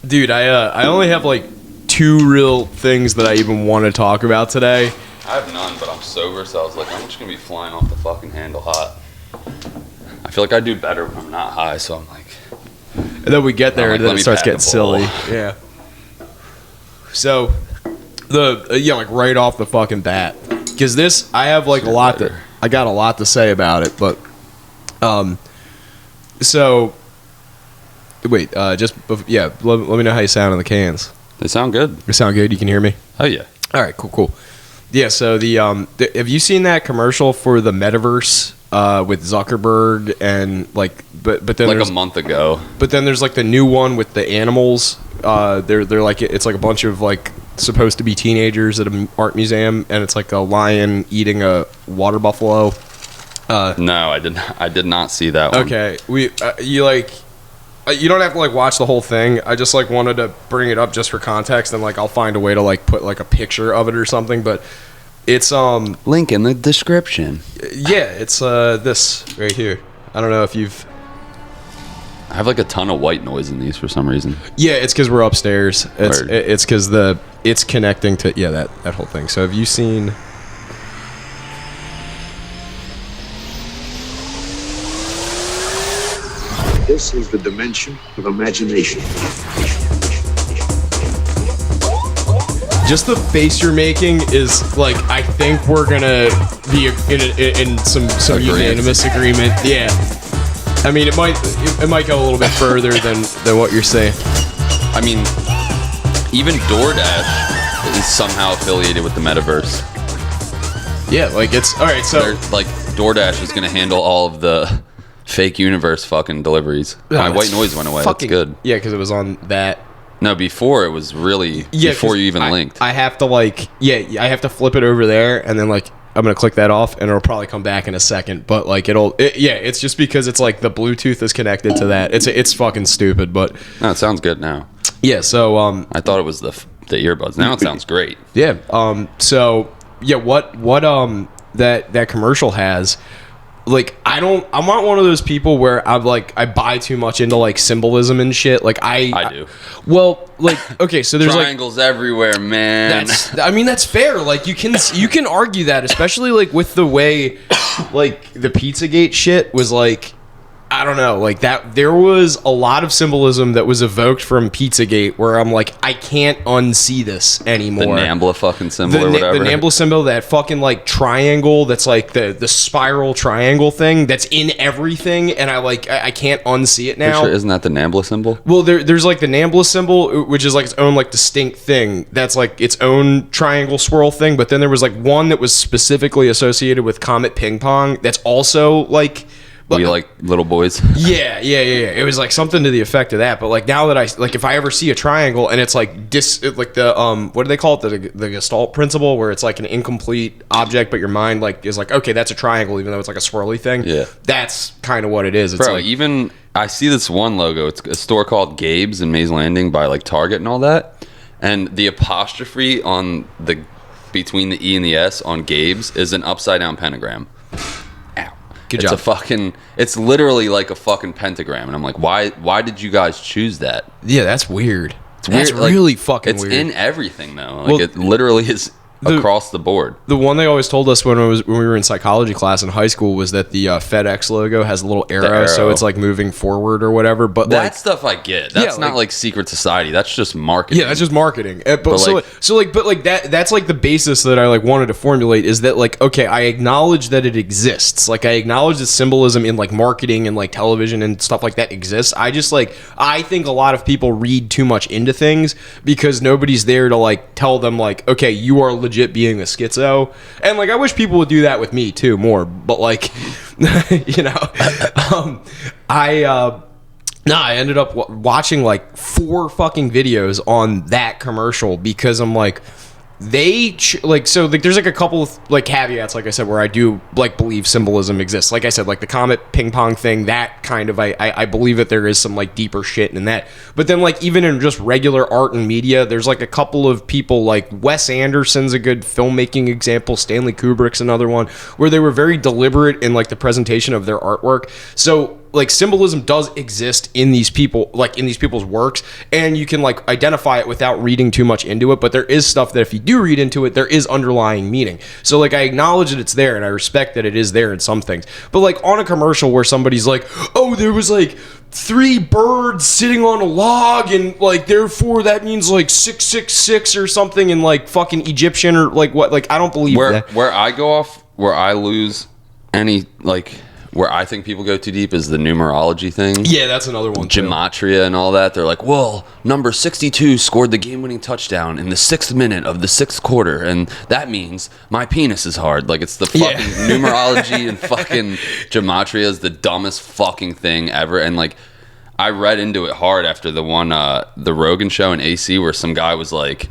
Dude, I only have like 2 real things that I even want to talk about today. I have none, but I'm sober, so I was like, I'm just gonna be flying off the fucking handle hot. I feel like I do better when I'm not high, so I'm like. And then we get there, and then it starts getting silly. Yeah. So, like right off the fucking bat, because this, I have like I got a lot to say about it, but, so, wait, let me know how you sound on the cans. They sound good. They sound good. You can hear me? Oh yeah. All right, cool. Yeah, so have you seen that commercial for the metaverse with Zuckerberg and like, but then like a month ago. But then there's like the new one with the animals. They're like, it's like a bunch of like supposed to be teenagers at an art museum, and it's like a lion eating a water buffalo. No, I did not see that one. Okay, you don't have to like watch the whole thing. I just like wanted to bring it up just for context, and like I'll find a way to like put like a picture of it or something. But it's link in the description. Yeah, it's this right here. I don't know if you've. I have like a ton of white noise in these for some reason. Yeah, it's because we're upstairs. It's because it's connecting to that whole thing. So have you seen? This is the dimension of imagination. Just the face you're making is like, I think we're gonna be in some unanimous agreement. Yeah, I mean it might go a little bit further than what you're saying. I mean, even DoorDash is somehow affiliated with the metaverse. Yeah, like it's all right. So like DoorDash is gonna handle all of the fake universe fucking deliveries. My white noise went away. That's good. Yeah, because it was on that. No, before it was really before you even linked. I have to I have to flip it over there, and then like I'm gonna click that off, and it'll probably come back in a second. But like it's just because it's like the Bluetooth is connected to that. It's fucking stupid, but no, it sounds good now. Yeah. So I thought it was the earbuds. Now it sounds great. Yeah. So yeah, what that commercial has. Like I'm not one of those people where I buy too much into like symbolism and shit. Like I do. Well, like okay, so there's triangles everywhere, man. That's fair. Like you can argue that, especially like with the way like the Pizzagate shit was like. I don't know, like that. There was a lot of symbolism that was evoked from Pizzagate, where I'm like, I can't unsee this anymore. The NAMBLA fucking symbol or whatever. The NAMBLA symbol, that fucking like triangle, that's like the spiral triangle thing that's in everything, and I can't unsee it now. Sure, isn't that the NAMBLA symbol? Well, there's like the NAMBLA symbol, which is like its own like distinct thing. That's like its own triangle swirl thing. But then there was like one that was specifically associated with Comet Ping Pong. That's also like. We like little boys. Yeah. It was like something to the effect of that. But like now that if I ever see a triangle and it's like like the what do they call it, the Gestalt principle, where it's like an incomplete object, but your mind like is like, okay, that's a triangle, even though it's like a swirly thing. Yeah, that's kind of what it is. It's bro. Like, even I see this one logo. It's a store called Gabe's in Mays Landing by like Target and all that, and the apostrophe on the between the E and the S on Gabe's is an upside down pentagram. Good job. It's literally like a fucking pentagram, and I'm like, why did you guys choose that? Yeah, that's weird. It's weird. That's really fucking weird. It's in everything though. Like it literally is across the board. The one they always told us when we were in psychology class in high school was that the FedEx logo has a little arrow, so it's like moving forward or whatever. But that like, stuff I get. That's not like secret society. That's just marketing. Yeah, that's just marketing. But that's like the basis that I like wanted to formulate is that like, okay, I acknowledge that it exists. Like I acknowledge that symbolism in like marketing and like television and stuff like that exists. I just like, I think a lot of people read too much into things because nobody's there to like tell them like, okay, you are legit being the schizo. And like I wish people would do that with me too more, but like you know, I ended up watching like 4 fucking videos on that commercial because I'm like, there's like a couple of like caveats, like I said, where I do like believe symbolism exists. Like I said, like the Comet Ping Pong thing, that kind of I believe that there is some like deeper shit in that. But then like even in just regular art and media, there's like a couple of people, like Wes Anderson's a good filmmaking example, Stanley Kubrick's another one, where they were very deliberate in like the presentation of their artwork. So like symbolism does exist in these people, like in these people's works, and you can like identify it without reading too much into it. But there is stuff that if you do read into it, there is underlying meaning. So like I acknowledge that it's there, and I respect that it is there in some things. But like on a commercial where somebody's like, oh, there was like 3 birds sitting on a log, and like therefore that means like 666 or something in like fucking Egyptian or like what? Like I don't believe that. Where I go off, where I lose any like. Where I think people go too deep is the numerology thing. Yeah, that's another one too. Gematria and all that. They're like, well, number 62 scored the game-winning touchdown in the 6th minute of the 6th quarter, and that means my penis is hard. Like, it's the fucking numerology and fucking gematria is the dumbest fucking thing ever. And like, I read into it hard after the one, the Rogan show in AC, where some guy was like,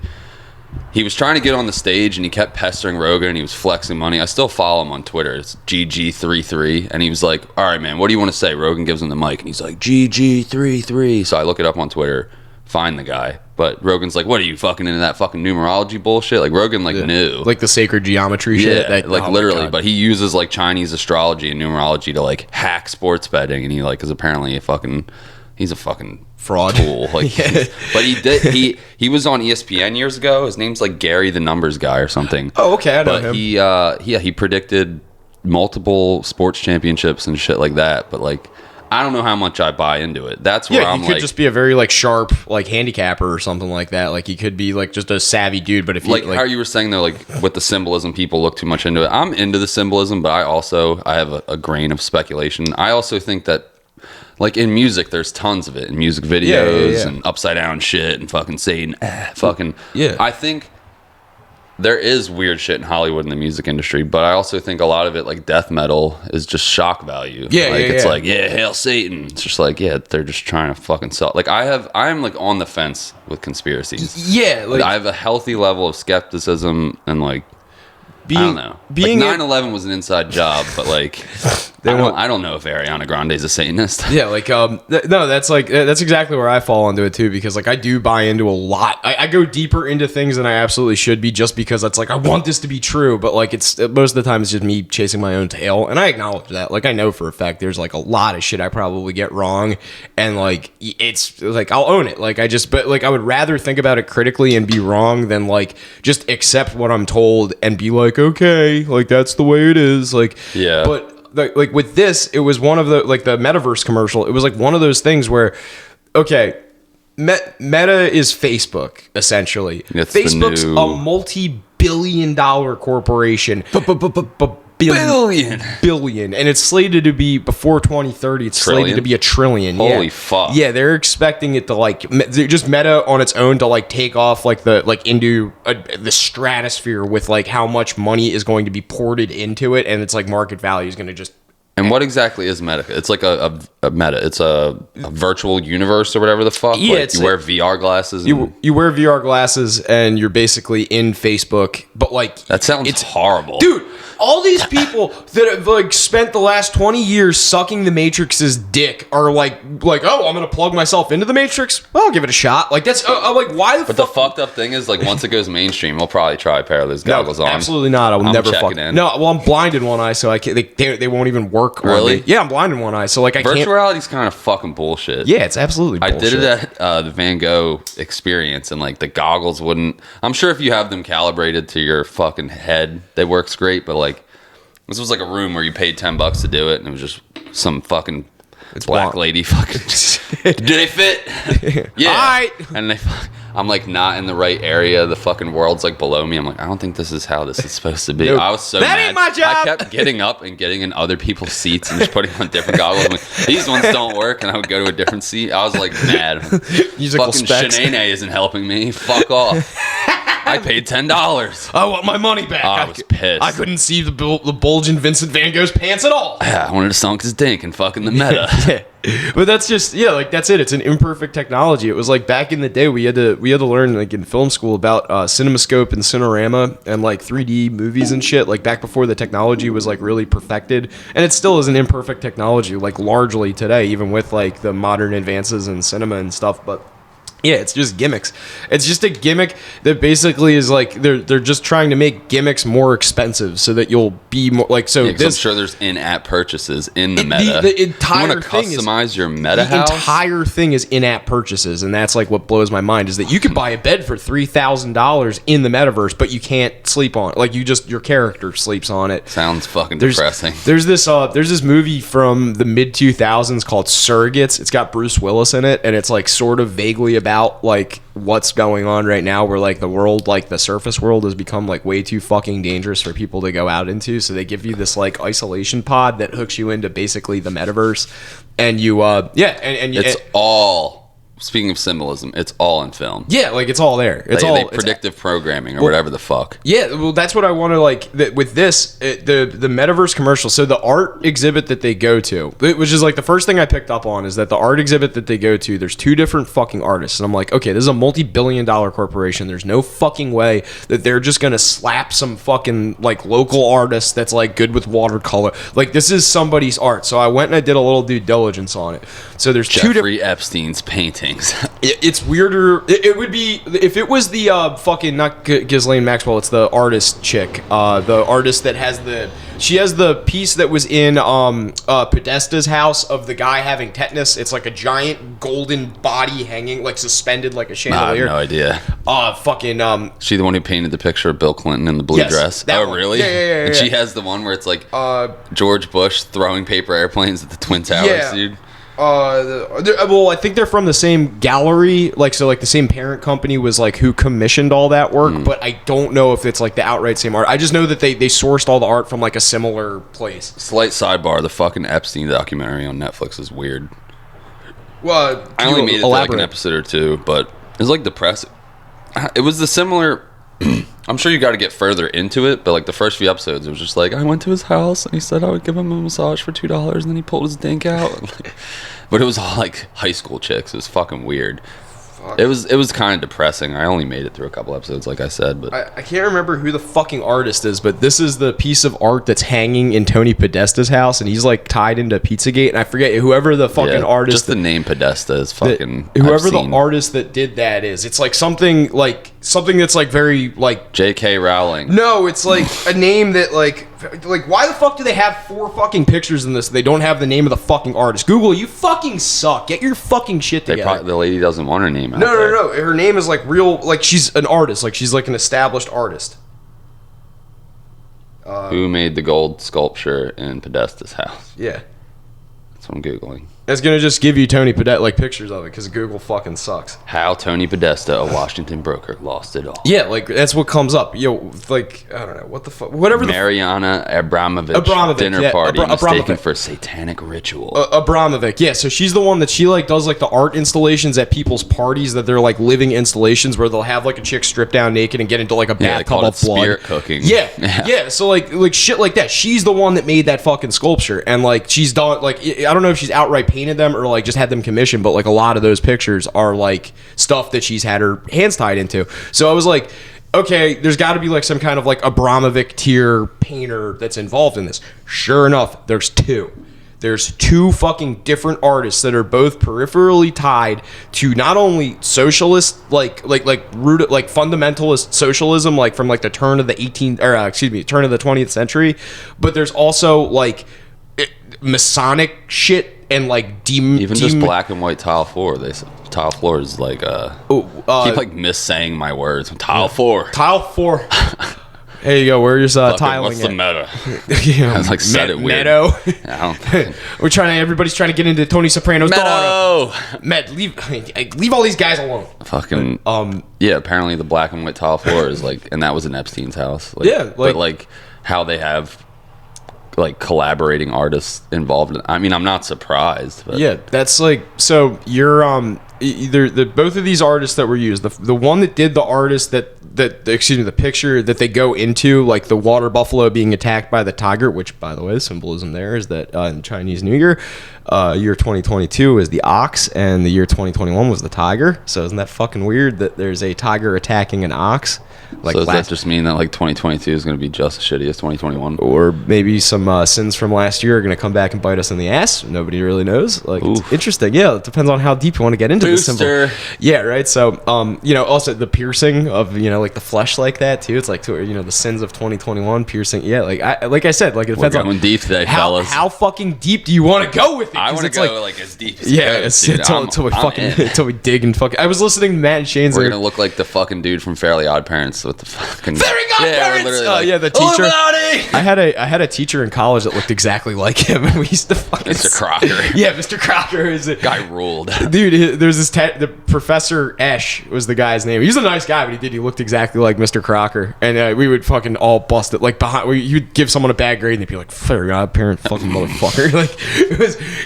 he was trying to get on the stage and he kept pestering Rogan and he was flexing money. I still follow him on Twitter. It's GG33. And he was like, all right, man, what do you want to say? Rogan gives him the mic and he's like, GG33. So I look it up on Twitter, find the guy. But Rogan's like, what are you fucking into that fucking numerology bullshit? Like Rogan knew. Like the sacred geometry shit? Yeah, like literally. But he uses like Chinese astrology and numerology to like hack sports betting. And he like is apparently he's a fucking fraud tool. Like, but he was on ESPN years ago. His name's like Gary the Numbers Guy or something. Oh, okay, I know him. He predicted multiple sports championships and shit like that. But like, I don't know how much I buy into it. That's where I'm like, he could just be a very like sharp like handicapper or something like that. Like he could be like just a savvy dude. But if like how you were saying though, like with the symbolism, people look too much into it. I'm into the symbolism, but I have a grain of speculation. I also think that. Like in music, there's tons of it in music videos and upside down shit and fucking Satan, fucking. Yeah. I think there is weird shit in Hollywood in the music industry, but I also think a lot of it, like death metal, is just shock value. Yeah, like it's like, yeah, hail Satan. It's just like, yeah, they're just trying to fucking sell. Like I'm like on the fence with conspiracies. Yeah, like I have a healthy level of skepticism and like. I don't know. Like 9/11 was an inside job, but like I don't know if Ariana Grande is a Satanist. Yeah, like no, that's exactly where I fall into it too, because like I do buy into a lot. I go deeper into things than I absolutely should be, just because it's like I want this to be true, but like it's most of the time it's just me chasing my own tail, and I acknowledge that. Like I know for a fact there's like a lot of shit I probably get wrong, and like it's like I'll own it. Like but like I would rather think about it critically and be wrong than like just accept what I'm told and be like, okay, like that's the way it is. Like yeah, but. Like with this, it was one of the like the metaverse commercial. It was like one of those things where, okay, Meta is Facebook essentially. Facebook's a multi-billion-dollar corporation. Billion, and it's slated to be before 2030. It's slated to be $1 trillion. Holy fuck! Yeah, they're expecting it to like just Meta on its own to like take off like into the stratosphere with like how much money is going to be ported into it, and it's like market value is going to just. And what exactly is Meta? It's like a Meta. It's a virtual universe or whatever the fuck. Yeah, like you wear VR glasses. You wear VR glasses and you're basically in Facebook, but like that sounds horrible, dude. All these people that have like spent the last 20 years sucking the Matrix's dick are like, oh, I'm gonna plug myself into the Matrix. Well, I'll give it a shot. Like that's like why the. But the fucked up thing is like once it goes mainstream, we'll probably try a pair of those goggles on. Absolutely not. I will never fuck. No, well, I'm blind in one eye, so I can't. They won't even work. Really? Yeah, I'm blind in one eye, so like I can't. Virtual reality's kind of fucking bullshit. Yeah, it's absolutely bullshit. I did it at the Van Gogh experience, and like the goggles wouldn't. I'm sure if you have them calibrated to your fucking head, they works great. But like, this was like a room where you paid $10 to do it, and it was just some fucking black lady fucking. Do they fit? Yeah. All right. And I'm like not in the right area. The fucking world's like below me. I'm like, I don't think this is how this is supposed to be. Nope. I was so mad. Ain't my job. I kept getting up and getting in other people's seats and just putting on different goggles. I'm like, these ones don't work, and I would go to a different seat. I was like mad. Musical fucking specs. Shanae isn't helping me. Fuck off. I paid $10. I want my money back. I was pissed. I couldn't see the bulge in Vincent Van Gogh's pants at all. I wanted to sunk his dink and fucking the Meta. Yeah. But that's just like that's it. It's an imperfect technology. It was like back in the day we had to learn like in film school about CinemaScope and Cinerama and like 3D movies and shit. Like back before the technology was like really perfected, and it still is an imperfect technology like largely today, even with like the modern advances in cinema and stuff. But Yeah, it's just gimmicks. It's just a gimmick that basically is like they're just trying to make gimmicks more expensive so that you'll be more like so. Yeah, 'cause I'm sure there's in-app purchases in the meta. The entire you want to thing customize your meta the house. entire thing is in-app purchases, and that's like what blows my mind is that you could buy a bed for $3,000 in the metaverse, but you can't sleep on it. Like your character sleeps on it. Sounds fucking depressing. There's this movie from the mid 2000s called Surrogates. It's got Bruce Willis in it, and it's like sort of vaguely about like what's going on right now where like the world, like the surface world has become like way too fucking dangerous for people to go out into, so they give you this like isolation pod that hooks you into basically the metaverse, and you It's all, speaking of symbolism, it's all in film. Yeah, like it's all there. It's They all predictive programming or whatever the fuck. Yeah, well, that's what I want to like with this the metaverse commercial. So the art exhibit that they go to, which is like the first thing I picked up on, is that the art exhibit that they go to, there's two different fucking artists, and I'm like, okay, this is a multi-billion-dollar corporation. There's no fucking way that they're just gonna slap some fucking like local artist that's like good with watercolor. Like this is somebody's art. So I went and I did a little due diligence on it. So there's Jeffrey Epstein's paintings. It's weirder. It would be if it was the fucking not Ghislaine Maxwell. It's the artist chick. The artist that has she has the piece that was in Podesta's house of the guy having tetanus. It's like a giant golden body hanging like suspended like a chandelier. I have no idea. She the one who painted the picture of Bill Clinton in the blue dress? Oh, really? Yeah. And she has the one where it's like George Bush throwing paper airplanes at the Twin Towers, dude. Well, I think they're from the same gallery, like the same parent company was like who commissioned all that work, but I don't know if it's like the outright same art. I just know that they sourced all the art from like a similar place. Slight sidebar: the fucking Epstein documentary on Netflix is weird. Well, I only made it to like an episode or two, but it was like depressing. It was the similar. I'm sure you got to get further into it, but like the first few episodes, it was just like I went to his house and he said I would give him a massage for $2, and then he pulled his dink out. But it was all like high school chicks. It was fucking weird. It was kind of depressing. I only made it through a couple episodes, like I said. But I can't remember who the fucking artist is, but this is the piece of art that's hanging in Tony Podesta's house, and he's like tied into Pizzagate, and I forget whoever the fucking artist. Just the name Podesta is fucking. Whoever the artist that did that is, it's like something that's like very like J.K. Rowling. No, it's like a name that like why the fuck do they have 4 fucking pictures in this? They don't have the name of the fucking artist. Google, you fucking suck. Get your fucking shit together. The lady doesn't want her name out No. there. Her name is like real, like she's an artist. Like she's like an established artist. Who made the gold sculpture in Podesta's house? Yeah. That's what I'm Googling. It's going to just give you Tony Podesta, like pictures of it, because Google fucking sucks. How Tony Podesta, a Washington broker, lost it all. Yeah, like that's what comes up. Yo, like, I don't know, what the fuck, whatever the Mariana Abramovich dinner party mistaken for satanic ritual. Abramovic, yeah, so she's the one that she like does like the art installations at people's parties that they're like living installations where they'll have like a chick strip down naked and get into like a bathtub of blood. Spirit cooking. Yeah, so like shit like that. She's the one that made that fucking sculpture, and like she's done like I don't know if she's outright painted them or like just had them commissioned, but like a lot of those pictures are like stuff that she's had her hands tied into. So I was like, okay, there's got to be like some kind of like Abramovic tier painter that's involved in this. Sure enough, there's two fucking different artists that are both peripherally tied to not only socialist like root like fundamentalist socialism like from like the turn of the 20th century, but there's also like Masonic shit and like just black and white tile floor. Tile floor is like keep like missaying my words. Tile floor. There you go. Where's tiling? What's the meta? I was like said it weird. Meadow. Everybody's trying to get into Tony Soprano's daughter. Leave all these guys alone. Fucking yeah. Apparently the black and white tile floor is like, and that was in Epstein's house. But like how they have like collaborating artists involved in, I mean, I'm not surprised, but yeah, that's like, so you're either both of these artists that were used, the one that did the artist the picture that they go into, like the water buffalo being attacked by the tiger, which by the way the symbolism there is that in Chinese New Year, year 2022 is the ox, and the year 2021 was the tiger. So isn't that fucking weird that there's a tiger attacking an ox? Like, so does that just mean that like 2022 is going to be just as shitty as 2021? Or maybe some sins from last year are going to come back and bite us in the ass. Nobody really knows. Like, it's interesting. Yeah, it depends on how deep you want to get into the symbol. Yeah, right. So, also the piercing of, like the flesh like that too. It's like, the sins of 2021 piercing. Yeah, like I said, like it depends on deep today, fellas. How fucking deep do you want to go with it? I want to go like as deep as until we dig and fucking. I was listening to Matt and Shane's. We're gonna look like the fucking dude from Fairly Odd Parents with the fucking Fairy Godparents. The teacher. I had a teacher in college that looked exactly like him, and we used to fucking Mr. Crocker. Yeah, Mr. Crocker is it. Guy ruled. Dude, there's this the Professor Esch was the guy's name. He was a nice guy, but he looked exactly like Mr. Crocker, and we would fucking all bust it like behind. You'd give someone a bad grade, and they'd be like, "Fairy Godparent, fucking motherfucker." Like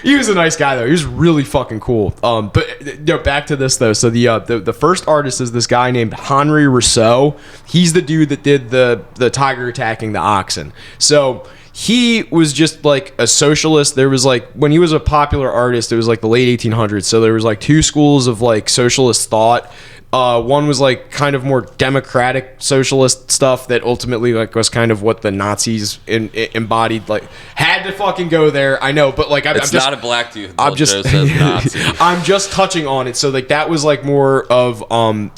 he was a nice guy though. He was really fucking cool. But back to this though. So the first artist is this guy named Henri Rousseau. He's the dude that did the tiger attacking the oxen. So he was just like a socialist. There was like, when he was a popular artist, it was like the late 1800s. So there was like two schools of like socialist thought. One was like kind of more democratic socialist stuff that ultimately like was kind of what the Nazis embodied. Like, had to fucking go there. I know, but like I'm just not a BLACKTOOth. I'm just touching on it. So like that was like more of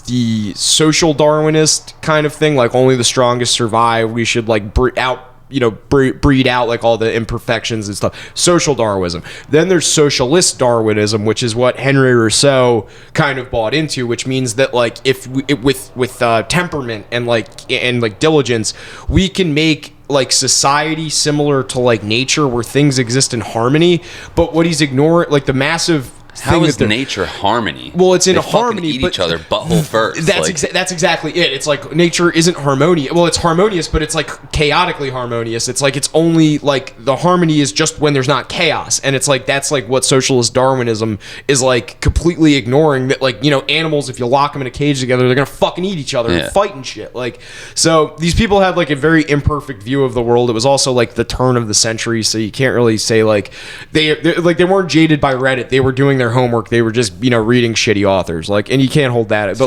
the social Darwinist kind of thing. Like only the strongest survive. We should like breed out like all the imperfections and stuff. Social Darwinism. Then there's socialist Darwinism, which is what Henri Rousseau kind of bought into, which means that like if with temperament and like diligence, we can make like society similar to like nature, where things exist in harmony. But what he's ignoring, like the massive how is nature harmony? Well, it's in they harmony. Eat each other butthole first. That's exactly it. It's like nature isn't harmonious. Well, it's harmonious, but it's like chaotically harmonious. It's like it's only like the harmony is just when there's not chaos, and it's like that's like what socialist Darwinism is like completely ignoring. That like animals, if you lock them in a cage together, they're gonna fucking eat each other and fight and shit. Like so, these people had like a very imperfect view of the world. It was also like the turn of the century, so you can't really say like they weren't jaded by Reddit. They were doing their homework. They were just reading shitty authors, like, and you can't hold that.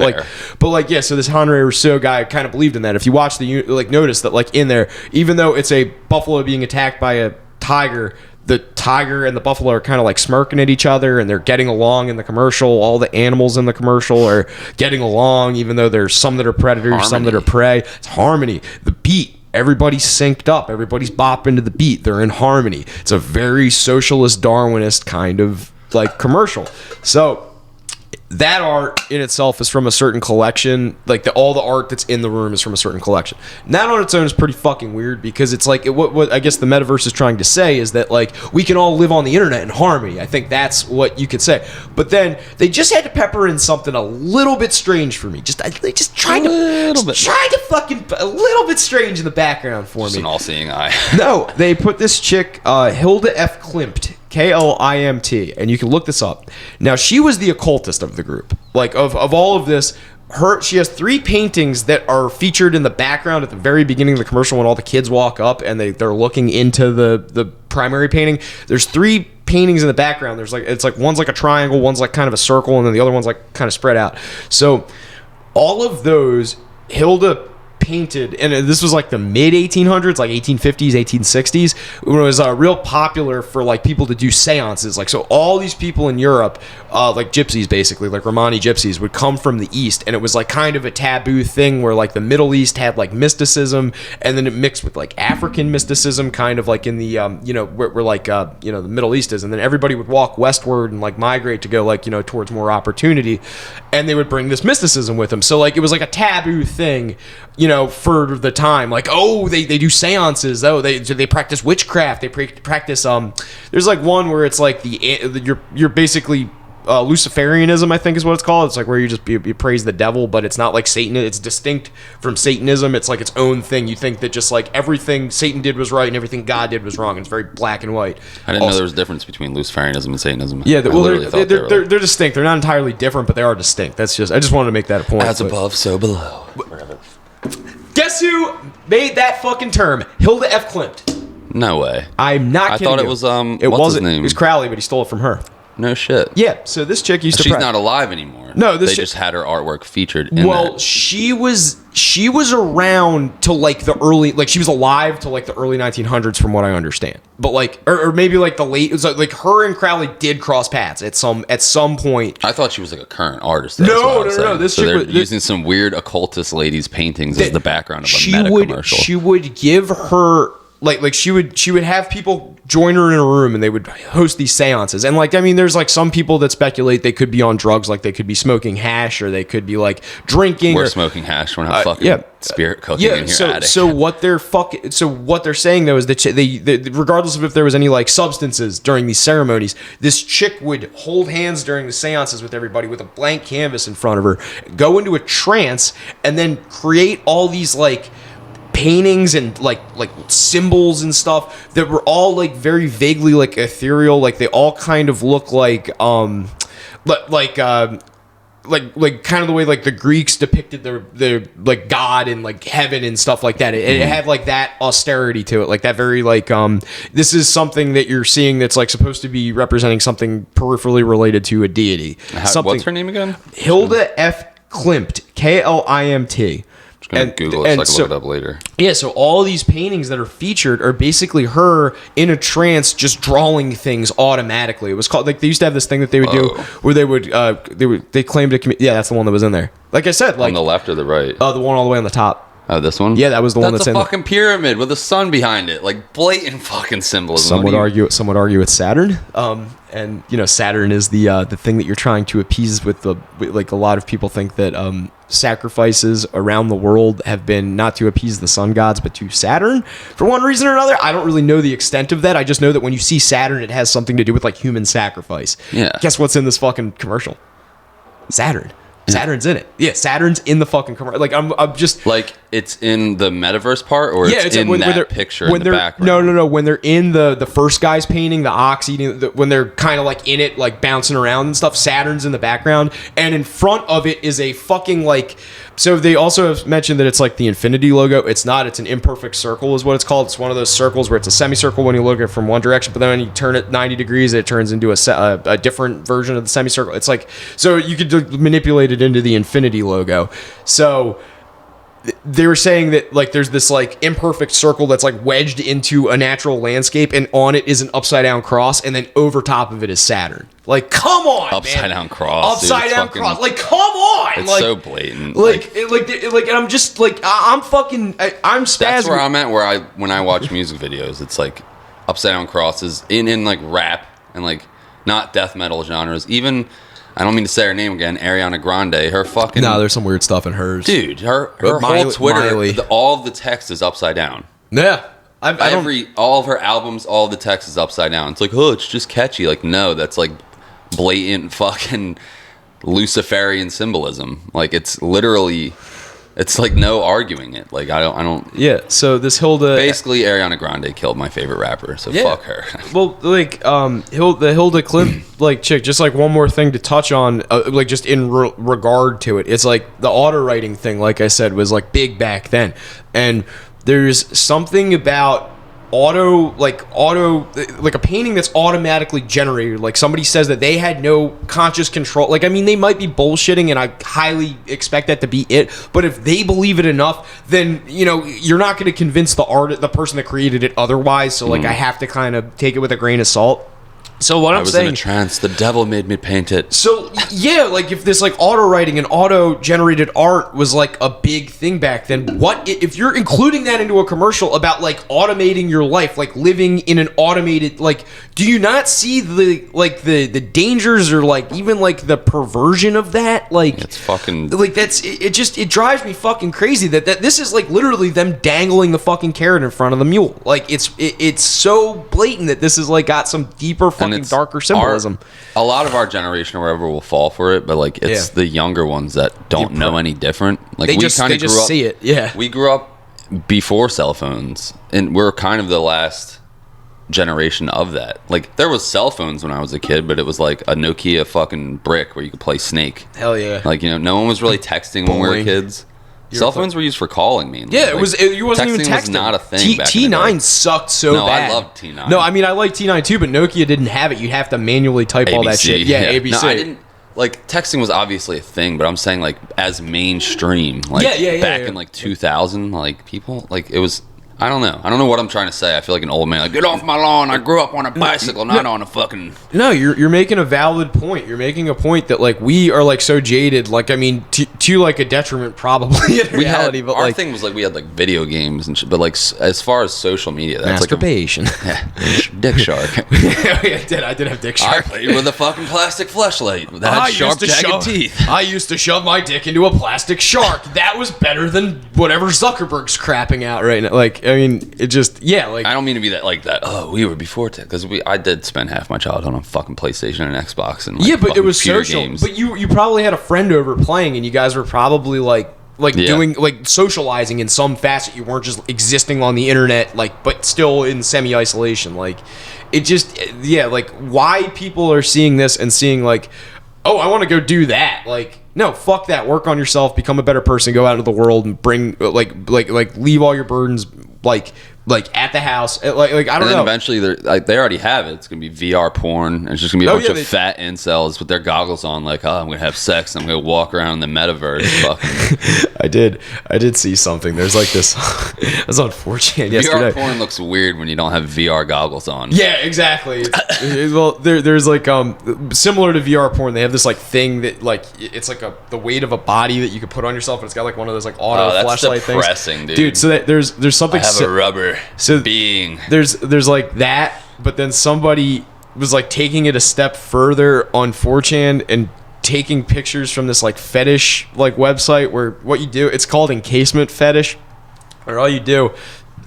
But yeah, so this Henri Rousseau guy kind of believed in that. If you watch notice that like in there, even though it's a buffalo being attacked by a tiger, the tiger and the buffalo are kind of like smirking at each other, and they're getting along in the commercial. All the animals in the commercial are getting along, even though there's some that are predators, some that are prey. It's harmony. The beat. Everybody's synced up. Everybody's bopping to the beat. They're in harmony. It's a very socialist Darwinist kind of like commercial. So that art in itself is from a certain collection. Like all the art that's in the room is from a certain collection. And that on its own is pretty fucking weird, because it's like what I guess the metaverse is trying to say is that like we can all live on the internet in harmony. I think that's what you could say. But then they just had to pepper in something a little bit strange for me. They just tried to fucking a little bit strange in the background for me. Just an all-seeing eye. No, they put this chick Hilda F. Klimt. Klimt, and you can look this up. Now, she was the occultist of the group. Like of all of this, she has 3 paintings that are featured in the background at the very beginning of the commercial when all the kids walk up and they're looking into the primary painting. There's 3 paintings in the background. It's like one's like a triangle, one's like kind of a circle, and then the other one's like kind of spread out. So all of those Hilda painted, and this was like the mid 1800s, like 1850s, 1860s, when it was real popular for like people to do seances. Like, so all these people in Europe, like gypsies, basically, like Romani gypsies, would come from the East, and it was like kind of a taboo thing where like the Middle East had like mysticism, and then it mixed with like African mysticism, kind of like in the where like the Middle East is, and then everybody would walk westward and like migrate to go like towards more opportunity, and they would bring this mysticism with them. So like it was like a taboo thing, for the time. Like, oh, they do seances. Oh, they practice witchcraft. They practice there's like one where it's like you're basically Luciferianism, I think is what it's called. It's like where you praise the devil, but it's not like Satan. It's distinct from Satanism. It's like its own thing. You think that just like everything Satan did was right and everything God did was wrong. It's very black and white. I didn't know there was a difference between Luciferianism and Satanism. Yeah, they're distinct. They're not entirely different, but they are distinct. I just wanted to make that a point. As above, so below. Guess who made that fucking term? Hilda F. Klimt. No way. I'm not I kidding thought it you. was It what's wasn't. his name? It was Crowley, but he stole it from her. No shit. Yeah. So this chick used to. She's not alive anymore. No, they just had her artwork featured. In that. she was around till like the early, like she was alive till like the early 1900s, from what I understand. But like, or maybe like the late. It was like her and Crowley did cross paths at some point. I thought she was like a current artist. Though, No. This so chick they're was using some weird occultist ladies' paintings as the background of a meta commercial. She would give her. Like she would have people join her in a room and they would host these seances. And like, I mean, there's like some people that speculate they could be on drugs, like they could be smoking hash or they could be like drinking. We're smoking hash. We're not fucking spirit cooking in here. Attic. So what they're saying though is that they regardless of if there was any like substances during these ceremonies, this chick would hold hands during the seances with everybody with a blank canvas in front of her, go into a trance, and then create all these like paintings and like symbols and stuff that were all like very vaguely like ethereal. Like they all kind of look like kind of the way like the Greeks depicted their like God and like heaven and stuff like that. It had like that austerity to it, like that very like this is something that you're seeing that's like supposed to be representing something peripherally related to a deity. What's her name again? Hilda F. Klimt, Klimt. And Google it so I can look it up later. Yeah, so all these paintings that are featured are basically her in a trance, just drawing things automatically. It was called, like, they used to have this thing that they would do where they claimed to commit. Yeah, that's the one that was in there. Like I said, like on the left or the right? The one all the way on the top. Oh, this one? Yeah, that was the one that's in. That's a fucking pyramid with a sun behind it, like blatant fucking symbolism. Some would argue it's Saturn. And you know, Saturn is the thing that you're trying to appease with like a lot of people think that sacrifices around the world have been not to appease the sun gods but to Saturn for one reason or another. I don't really know the extent of that. I just know that when you see Saturn, it has something to do with like human sacrifice. Yeah. Guess what's in this fucking commercial? Saturn. Saturn's in it. Yeah, Saturn's in the fucking commercial. Like I'm just like it's in the metaverse part, or it's in that picture in the background. No. When they're in the first guy's painting, the ox eating, when they're kind of like in it, like bouncing around and stuff. Saturn's in the background, and in front of it is a fucking like. So they also have mentioned that it's like the infinity logo. It's not. It's an imperfect circle is what it's called. It's one of those circles where it's a semicircle when you look at it from one direction, but then when you turn it 90 degrees, it turns into a different version of the semicircle. It's like, so you could manipulate it into the infinity logo. So they were saying that like there's this like imperfect circle that's like wedged into a natural landscape, and on it is an upside down cross, and then over top of it is Saturn. Like, come on, upside down cross. Upside down cross. Like, come on. It's like, so blatant. Like, and I'm just like, I'm spazzing. That's where I'm at. When I watch music videos, it's like upside down crosses in like rap and like not death metal genres. Even, I don't mean to say her name again, Ariana Grande. Her fucking there's some weird stuff in hers, dude. Her whole Twitter, all of the text is upside down. Yeah. All of her albums, all of the text is upside down. It's like, oh, it's just catchy. Like, no, that's like blatant fucking Luciferian symbolism. Like, it's literally, it's like no arguing it. Like, I don't. Yeah. So this Hilda, basically, Ariana Grande killed my favorite rapper. So fuck her. Well, like the Hilda Klimt like chick. Just like one more thing to touch on, like just in regard to it, it's like the auto writing thing. Like I said, was like big back then, and there's something about like a painting that's automatically generated. Like somebody says that they had no conscious control. Like, I mean, they might be bullshitting, and I highly expect that to be it. But if they believe it enough, then, you know, you're not going to convince the person that created it otherwise. So like, I have to kind of take it with a grain of salt. So what I'm saying, I was in a trance. The devil made me paint it. So yeah, like if this like auto writing and auto generated art was like a big thing back then, what if you're including that into a commercial about like automating your life, like living in an automated, like, do you not see the dangers or like even like the perversion of that? Like, it's fucking like it drives me fucking crazy that this is like literally them dangling the fucking carrot in front of the mule. Like it's so blatant that this is like got some deeper fucking darker symbolism. A lot of our generation or whatever will fall for it, but like it's the younger ones that don't know any different. Like, we kind of grew up, see it. Yeah, we grew up before cell phones, and we're kind of the last generation of that. Like, there was cell phones when I was a kid, but it was like a Nokia fucking brick where you could play Snake. Hell yeah. Like, you know, no one was really texting when we were kids. Cell phones were used for calling me. Yeah, it wasn't even texting. Was not a thing. T9 sucked so bad. I loved T9. No, I mean I like T9 too, but Nokia didn't have it. You have to manually type all that shit. Yeah, ABC. No, I didn't. Like, texting was obviously a thing, but I'm saying, like, as mainstream. Like, back in, like, 2000, like, people, like, it was... I don't know what I'm trying to say. I feel like an old man. Like, get off my lawn. I grew up on a bicycle, not on a fucking... No, you're making a valid point. You're making a point that, like, we are, like, so jaded. Like, I mean, to like, a detriment probably in reality. But, our thing was, like, we had, like, video games and shit. But, like, as far as social media, that's masturbation. Dick Shark. I did have Dick Shark. I played with a fucking plastic fleshlight that had sharp, jagged teeth. I used to shove my dick into a plastic shark. That was better than whatever Zuckerberg's crapping out right now. Like, I mean, it just, like... I don't mean to be like that. Oh, we were before tech. Because I did spend half my childhood on fucking PlayStation and Xbox and, like, but it was social. Games. But you probably had a friend over playing, and you guys were probably, doing, like, socializing in some facet. You weren't just existing on the internet, like, but still in semi-isolation. Like, it just, like, why people are seeing this and seeing, like, oh, I want to go do that. Like, no, fuck that. Work on yourself. Become a better person. Go out into the world and bring, like, leave all your burdens, like at the house. Like I don't know. And then eventually, they already have it. It's gonna be VR porn. And it's just gonna be a bunch of fat incels with their goggles on. Like, oh, I'm gonna have sex. I'm gonna walk around in the metaverse. Fucking. I did see something. There's like this. I was on 4chan yesterday. VR porn looks weird when you don't have VR goggles on. Yeah, exactly. Well, there's like similar to VR porn. They have this like thing that like it's like the weight of a body that you could put on yourself, and it's got like one of those like auto flashlight things. That's depressing, dude. So that there's something. I have a rubber being. There's like that, but then somebody was like taking it a step further on 4chan and taking pictures from this like fetish like website where what you do, it's called encasement fetish, or all you do,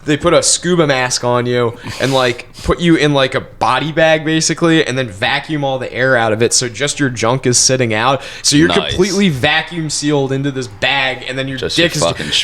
they put a scuba mask on you and like put you in like a body bag basically, and then vacuum all the air out of it, so just your junk is sitting out, so you're completely vacuum sealed into this bag, and then your just dick your is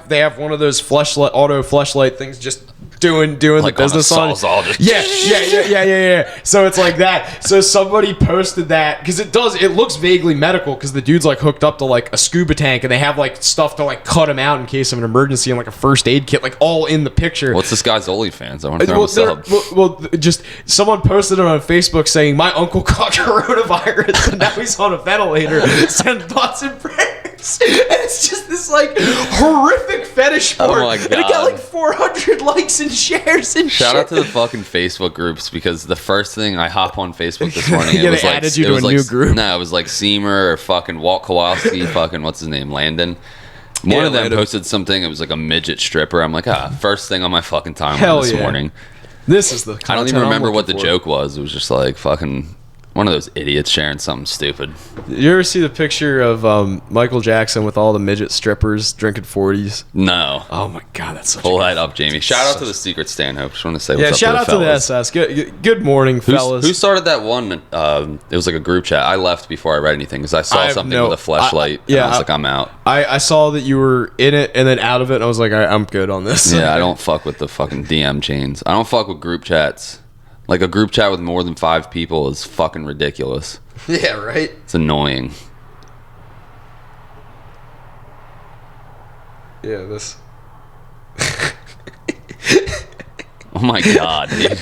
they have one of those auto fleshlight things just doing like the business on yeah. So it's like that. So somebody posted that because it looks vaguely medical, because the dude's like hooked up to like a scuba tank, and they have like stuff to like cut him out in case of an emergency, and like a first aid kit, like all in the picture. What's this guy's OnlyFans? I want to throw him a sub. Well, just someone posted it on Facebook saying my uncle caught coronavirus and now he's on a ventilator. Send thoughts and prayers. And it's just this like horrific fetish porn. Oh my God. And it got like 400 likes and shares and Shout out to the fucking Facebook groups, because the first thing I hop on Facebook this morning, it was like added you to a new group. No, it was like Seymour or fucking Walt Kowalski, fucking what's his name, Landon. One of them posted something. It was like a midget stripper. I'm like, first thing on my fucking timeline this morning. This is the content I don't even remember what the joke was. It was just like fucking one of those idiots sharing something stupid. You ever see the picture of Michael Jackson with all the midget strippers drinking 40s? No. Oh my God, that's such Pull that up, Jamie. Shout out to the Secret Stanhope. Just want to say what's up shout out to the SS. Good morning, fellas. Who started that one? It was like a group chat. I left before I read anything because I saw something with a fleshlight. I was like, I'm out. I saw that you were in it and then out of it, and I was like, I'm good on this. Yeah, I don't fuck with the fucking DM chains. I don't fuck with group chats. Like, a group chat with more than 5 people is fucking ridiculous. Yeah, right? It's annoying. Yeah, this... Oh my God, dude.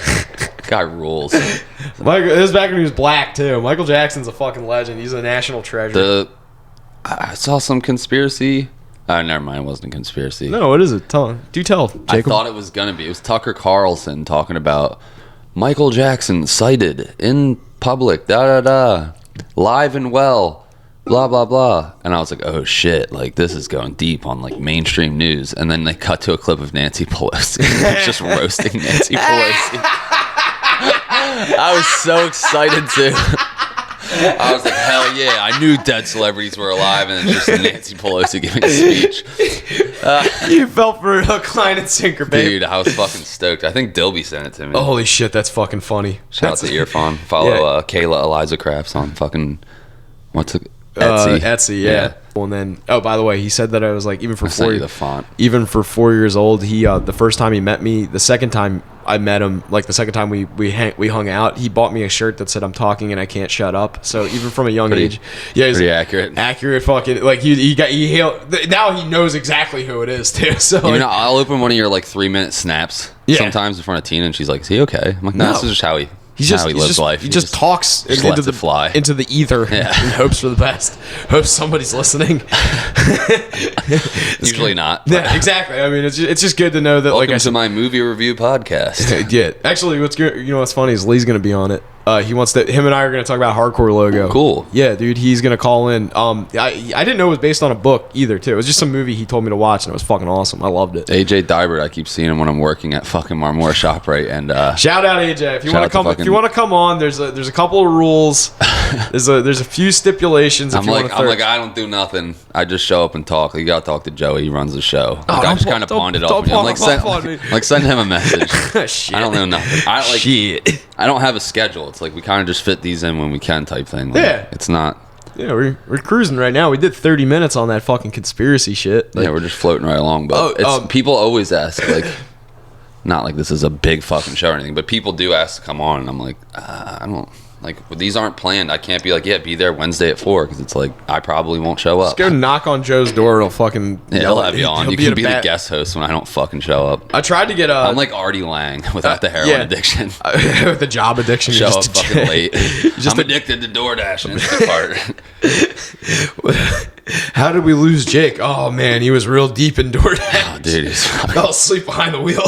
Guy rules. This is back when he was black, too. Michael Jackson's a fucking legend. He's a national treasure. I saw some conspiracy... never mind. It wasn't a conspiracy. No, what is it? Do tell, Jacob. I thought it was going to be. It was Tucker Carlson talking about... Michael Jackson cited in public, live and well, blah, blah, blah. And I was like, oh, shit, like, this is going deep on, like, mainstream news. And then they cut to a clip of Nancy Pelosi. Just roasting Nancy Pelosi. I was so excited, too. I was like, hell yeah, I knew dead celebrities were alive, and it's just Nancy Pelosi giving a speech. You fell for a Klein and Sinker, babe. Dude, I was fucking stoked. I think Dilby sent it to me. Oh, holy shit, that's fucking funny. Shout out to Earphone. Follow Kayla Eliza Crafts on fucking, what's it? Etsy. Etsy, yeah. Well, and then, oh, by the way, he said that I was like, even for 4 years, the font. Even for 4 years old, he the first time he met me, the second time I met him like the second time we hung out. He bought me a shirt that said "I'm talking and I can't shut up." So even from a young age, yeah, he's pretty accurate. Accurate, fucking like he now he knows exactly who it is too. So Even like, I'll open one of your like 3-minute snaps sometimes in front of Tina, and she's like, "Is he okay?" I'm like, "No, this is just how he." He lives life. He just talks into the ether and hopes for the best. Hopes somebody's listening. Usually not. Yeah, exactly. I mean, it's just good to know that. Welcome to my movie review podcast. Yeah, actually, what's good? You know what's funny is Lee's gonna be on it. Him and I are gonna talk about Hardcore Logo. Cool. Yeah, dude, he's gonna call in. I didn't know it was based on a book either. Too. It was just some movie he told me to watch, and it was fucking awesome. I loved it. AJ Dybert, I keep seeing him when I'm working at fucking Marmora ShopRite, and shout out AJ if you want to come. If you want to come on, there's a couple of rules. There's a few stipulations. I'm like I don't do nothing. I just show up and talk. You gotta talk to Joey. He runs the show. I just kind of pawned it off. I'm send him a message. Shit. I don't know nothing. Shit. I don't have a schedule. It's like we kind of just fit these in when we can type thing. Like, yeah. It's not. Yeah, we're cruising right now. We did 30 minutes on that fucking conspiracy shit. Like, yeah, we're just floating right along. But people always ask, like, not like this is a big fucking show or anything, but people do ask to come on, and I'm like, I don't. Like, these aren't planned. I can't be like, yeah, be there Wednesday at 4, because it's like, I probably won't show up. Just go knock on Joe's door. It'll fucking... Yeah, he'll have you on. You can be the guest host when I don't fucking show up. I tried to get I'm like Artie Lang without the heroin addiction. With the job addiction. Show up fucking late. I'm addicted to DoorDash. How did we lose Jake? Oh, man, he was real deep in DoorDash. Oh, dude, he's fell asleep behind the wheel.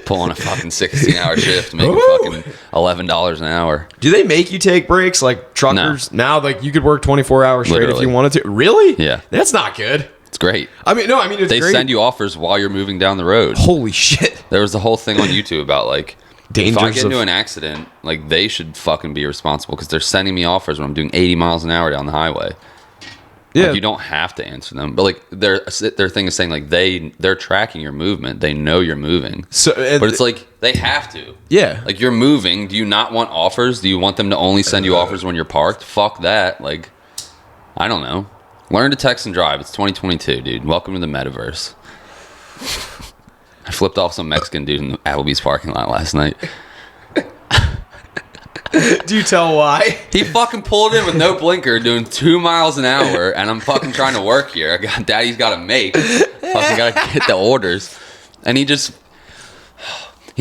Pulling a fucking 16-hour shift, making fucking $11 an hour. Do they make you take breaks like truckers? No. Now, like, you could work 24 hours straight Literally. if you wanted to. Really? Yeah. That's not good. It's great. It's they great. send you offers while you're moving down the road. Holy shit. There was the whole thing on YouTube about, like, dangers if I get into an accident, like, they should fucking be responsible, because they're sending me offers when I'm doing 80 miles an hour down the highway. Yeah, like, you don't have to answer them, but like their thing is saying like they're tracking your movement. They know you're moving, but it's like they have to. Yeah, like you're moving. Do you not want offers? Do you want them to only send you offers when you're parked? Fuck that. Like, I don't know. Learn to text and drive. It's 2022, dude. Welcome to the metaverse. I flipped off some Mexican dude in the Applebee's parking lot last night. Do you tell why? He fucking pulled in with no blinker doing 2 miles an hour, and I'm fucking trying to work here. Daddy's got to make. Fucking got to get the orders. And he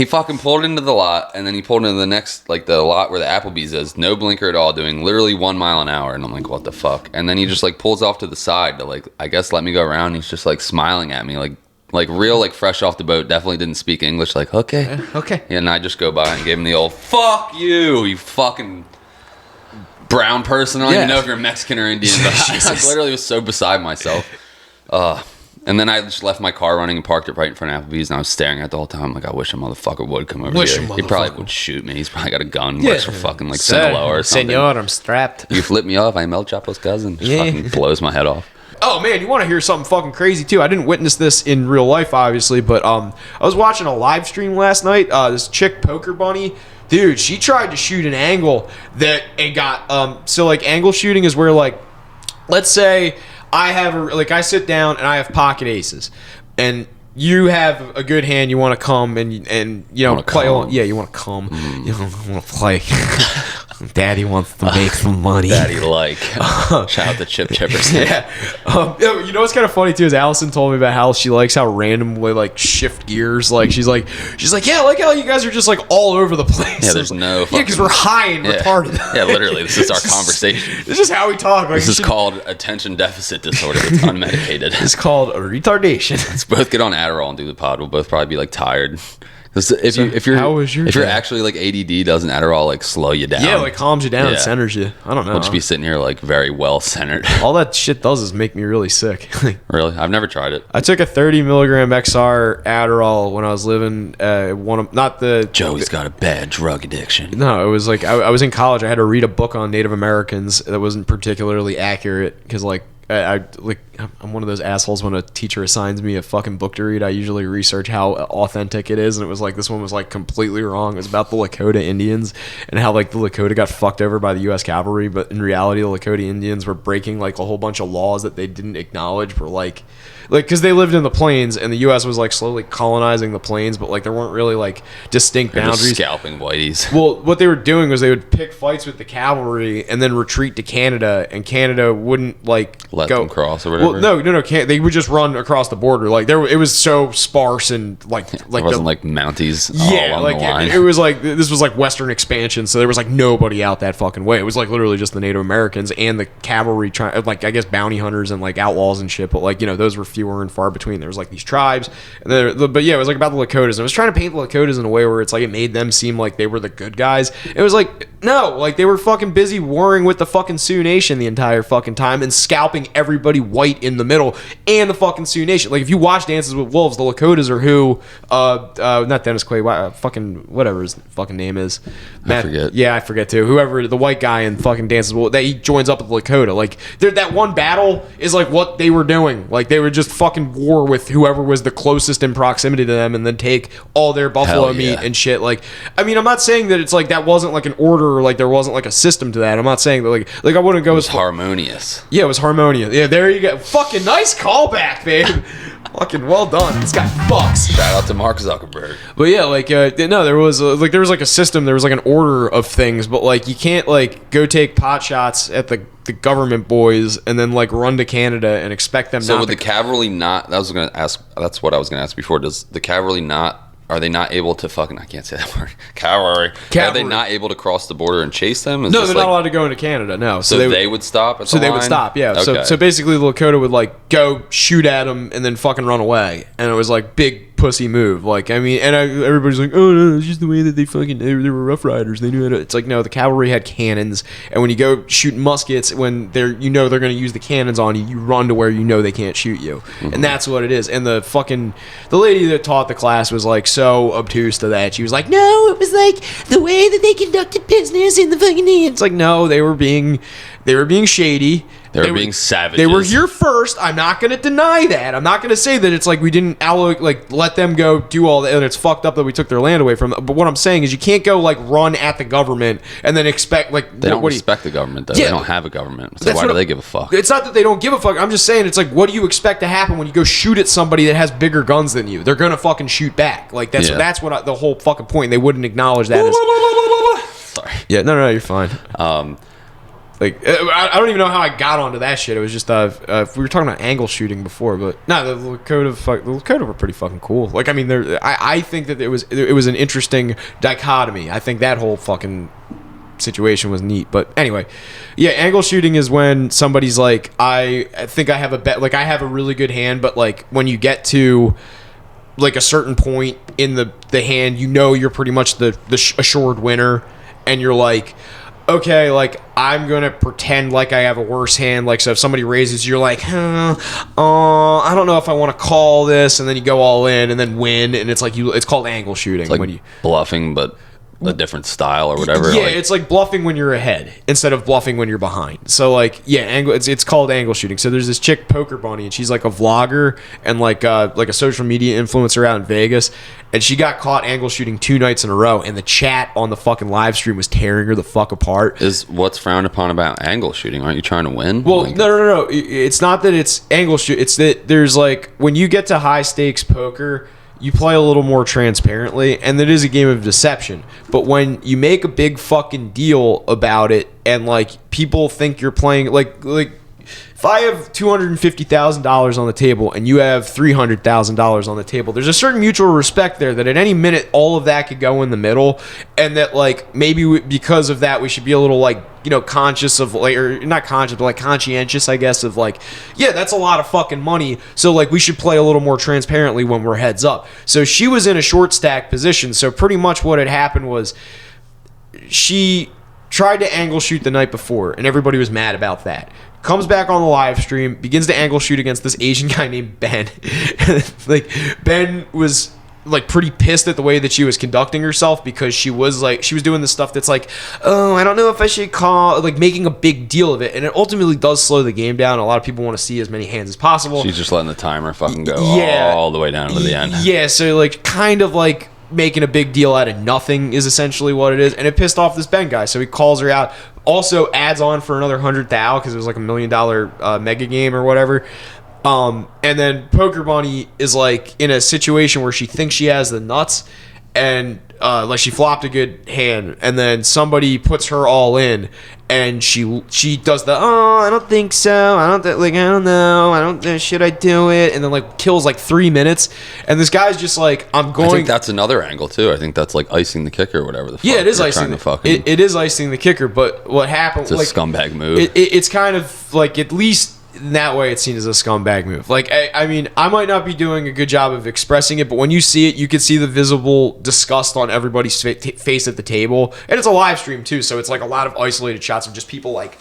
fucking pulled into the lot, and then he pulled into the next, like the lot where the Applebee's is. No blinker at all, doing literally 1 mile an hour. And I'm like, what the fuck? And then he just like pulls off to the side to like, I guess let me go around. He's just like smiling at me, like real, like fresh off the boat. Definitely didn't speak English. Like, okay. Okay. And I just go by and gave him the old, fuck you fucking brown person. I don't even know if you're Mexican or Indian, but I literally was so beside myself. And then I just left my car running and parked it right in front of Applebee's, and I was staring at it the whole time. Like, I wish a motherfucker would come over here. He probably would shoot me. He's probably got a gun. Works for fucking like Sinaloa or something. Senor, I'm strapped. You flip me off, I'm El Chapo's cousin. Just fucking blows my head off. Oh man, you want to hear something fucking crazy too? I didn't witness this in real life, obviously, but I was watching a live stream last night. This chick, Poker Bunny, dude, she tried to shoot an angle that it got. So like angle shooting is where like, let's say I sit down and I have pocket aces, and you have a good hand. You want to come and you know play along. Yeah, you want to come. You want to play. Daddy wants to make some money. Daddy like. Shout out to Chip Chippers. Yeah. You know what's kind of funny too is Allison told me about how she likes how randomly like shift gears. Like she's like yeah, I like how you guys are just like all over the place. Yeah, there's no. Yeah, because we're high and retarded. Yeah, literally, this is our conversation. This is how we talk. Like, this is called attention deficit disorder. It's unmedicated. It's called a retardation. Let's both get on Adderall and do the pod. We'll both probably be like tired. If you're actually like ADD, doesn't Adderall like slow you down? Yeah, like calms you down and centers you. I don't know. We'll just be sitting here like very well centered. All that shit does is make me really sick. Really? I've never tried it. I took a 30 milligram XR Adderall when I was living Joey's got a bad drug addiction. No, it was like I was in college. I had to read a book on Native Americans that wasn't particularly accurate because like I'm one of those assholes when a teacher assigns me a fucking book to read. I usually research how authentic it is, and it was like this one was like completely wrong. It was about the Lakota Indians and how like the Lakota got fucked over by the U.S. cavalry, but in reality the Lakota Indians were breaking like a whole bunch of laws that they didn't acknowledge. Were like like, because they lived in the plains, and the U.S. was like slowly colonizing the plains, but like there weren't really like distinct They're boundaries. just scalping whiteys. Well, what they were doing was they would pick fights with the cavalry and then retreat to Canada, and Canada wouldn't like Let go them cross or whatever. Well, no, they would just run across the border. Like it was so sparse and like It wasn't like Mounties all along like the line. it was like this was like Western expansion, so there was like nobody out that fucking way. It was like literally just the Native Americans and the cavalry, like I guess bounty hunters and like outlaws and shit. But like those were fewer and far between. There was like these tribes, and but yeah, it was like about the Lakotas. And I was trying to paint the Lakotas in a way where it's like it made them seem like they were the good guys. It was like no, like they were fucking busy warring with the fucking Sioux Nation the entire fucking time and scalping everybody white in the middle and the fucking Sioux Nation. Like if you watch Dances with Wolves, the Lakotas are who not Dennis Quaid, fucking whatever his fucking name is. I forget. Yeah, I forget too. Whoever the white guy in fucking Dances with Wolves, that he joins up with Lakota. Like that one battle is like what they were doing. Like they would just fucking war with whoever was the closest in proximity to them and then take all their buffalo meat and shit. Like I mean, I'm not saying that it's like that wasn't like an order or like there wasn't like a system to that. I'm not saying that like I wouldn't go as harmonious. Yeah, it was harmonious. Yeah, there you go. Fucking nice callback, babe. Fucking well done. This guy fucks. Shout out to Mark Zuckerberg. But yeah, like no, there was like a system. There was like an order of things, but like you can't like go take pot shots at the government boys and then like run to Canada and expect them. So not would to the cavalry not? That's what I was gonna ask before. Does the cavalry not? Are they not able to fucking? I can't say that word. Cavalry. Are they not able to cross the border and chase them? No, they're not allowed to go into Canada. No, so they would stop. So they would stop. Yeah. Okay. So basically, the Lakota would like go shoot at them and then fucking run away, and it was like big pussy move. Like I mean, and everybody's like, oh no, it's just the way that they were Rough Riders. They knew it. It's like no, the cavalry had cannons, and when you go shoot muskets, when they're going to use the cannons on you, you run to where you know they can't shoot you, and that's what it is. And the lady that taught the class was like so obtuse to that. She was like, no, it was like the way that they conducted business in the fucking. It's like no, they were being shady. They were being savages. They were here first. I'm not going to deny that. I'm not going to say that it's like we didn't let them go do all that and it's fucked up that we took their land away from them. But what I'm saying is you can't go like run at the government and then expect like they don't respect the government though. Yeah, they don't have a government. So why do they give a fuck? It's not that they don't give a fuck. I'm just saying it's like what do you expect to happen when you go shoot at somebody that has bigger guns than you? They're going to fucking shoot back. Like that's what the whole fucking point. They wouldn't acknowledge that as Sorry. Yeah, no, you're fine. Like I don't even know how I got onto that shit. It was just we were talking about angle shooting before, but no, the Lakota were pretty fucking cool. Like I mean, I think that it was an interesting dichotomy. I think that whole fucking situation was neat. But anyway, yeah, angle shooting is when somebody's like, I think I have a bet, like I have a really good hand, but like when you get to like a certain point in the hand, you know you're pretty much the assured winner, and you're like, okay, like I'm gonna pretend like I have a worse hand. Like so, if somebody raises, you're like, I don't know if I want to call this, and then you go all in and then win, and it's like it's called angle shooting. It's like when you bluffing, but a different style or whatever. Yeah, it's like bluffing when you're ahead instead of bluffing when you're behind. So like, yeah, it's called angle shooting. So there's this chick, Poker Bunny, and she's like a vlogger and like a social media influencer out in Vegas, and she got caught angle shooting 2 nights in a row, and the chat on the fucking live stream was tearing her the fuck apart. Is what's frowned upon about angle shooting? Aren't you trying to win? Well, no. It's not that it's angle shoot. It's that there's like when you get to high stakes poker, you play a little more transparently, and it is a game of deception. But when you make a big fucking deal about it, and like people think you're playing like if I have $250,000 on the table and you have $300,000 on the table, there's a certain mutual respect there that at any minute all of that could go in the middle, and that like maybe because of that we should be a little like conscious of like, or not conscious but like conscientious, I guess, of like, yeah, that's a lot of fucking money, so like we should play a little more transparently when we're heads up. So she was in a short stack position, so pretty much what had happened was she tried to angle shoot the night before and everybody was mad about that. Comes back on the live stream, begins to angle shoot against this Asian guy named Ben. Like Ben was like pretty pissed at the way that she was conducting herself, because she was doing the stuff that's like, oh, I don't know if I should call, like making a big deal of it, and it ultimately does slow the game down. A lot of people want to see as many hands as possible. She's just letting the timer fucking go all the way down to the end. Yeah, so like kind of like making a big deal out of nothing is essentially what it is, and it pissed off this Ben guy, so he calls her out. Also adds on for another $100,000 because it was like $1 million mega game or whatever. And then Poker Bunny is like in a situation where she thinks she has the nuts, and like she flopped a good hand, and then somebody puts her all in, and she does the I don't think so, I don't know, should I do it, and then like kills like 3 minutes, and this guy's just like, I'm going. I think that's another angle too. I think that's like icing the kicker or whatever the fuck. Yeah, it is they're icing. trying to It is icing the kicker, but what happened? It's a like, scumbag move. It's kind of like, at least in that way, it's seen as a scumbag move. Like, I mean, I might not be doing a good job of expressing it, but when you see it, you can see the visible disgust on everybody's face at the table. And it's a live stream, too, so it's like a lot of isolated shots of just people like,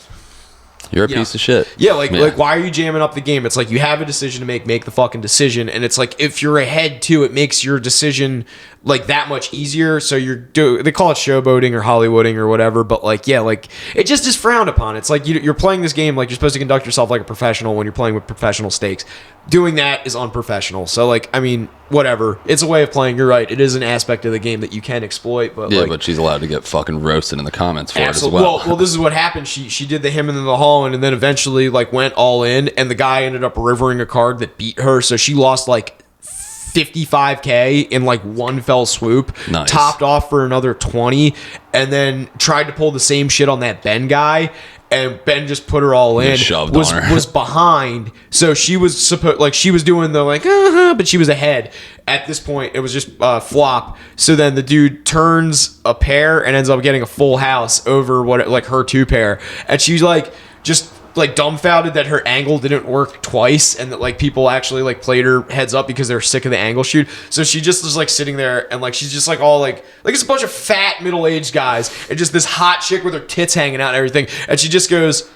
You're a piece of shit. Yeah, like why are you jamming up the game? It's like, you have a decision to make the fucking decision. And it's like, if you're ahead too, it makes your decision like that much easier. So they call it showboating or Hollywooding or whatever. But like, yeah, like it just is frowned upon. It's like you're playing this game like you're supposed to conduct yourself like a professional when you're playing with professional stakes. Doing that is unprofessional. So like, I mean, whatever. It's a way of playing. You're right. It is an aspect of the game that you can exploit. But yeah, like, but she's allowed to get fucking roasted in the comments for absolutely. it as well. Well, this is what happened. She did the him and then the haul, and then eventually like went all in, and the guy ended up rivering a card that beat her, so she lost like 55K in like one fell swoop. Nice. Topped off for another 20, and then tried to pull the same shit on that Ben guy. And Ben just put her all in. Shoved was on her. was behind, so she was she was doing the like, but she was ahead. At this point, it was just flop. So then the dude turns a pair and ends up getting a full house over her 2 pair, and she's like just like dumbfounded that her angle didn't work twice, and that like people actually like played her heads up because they're sick of the angle shoot. So she just was like sitting there, and like she's just like all like it's a bunch of fat middle-aged guys and just this hot chick with her tits hanging out and everything, and she just goes,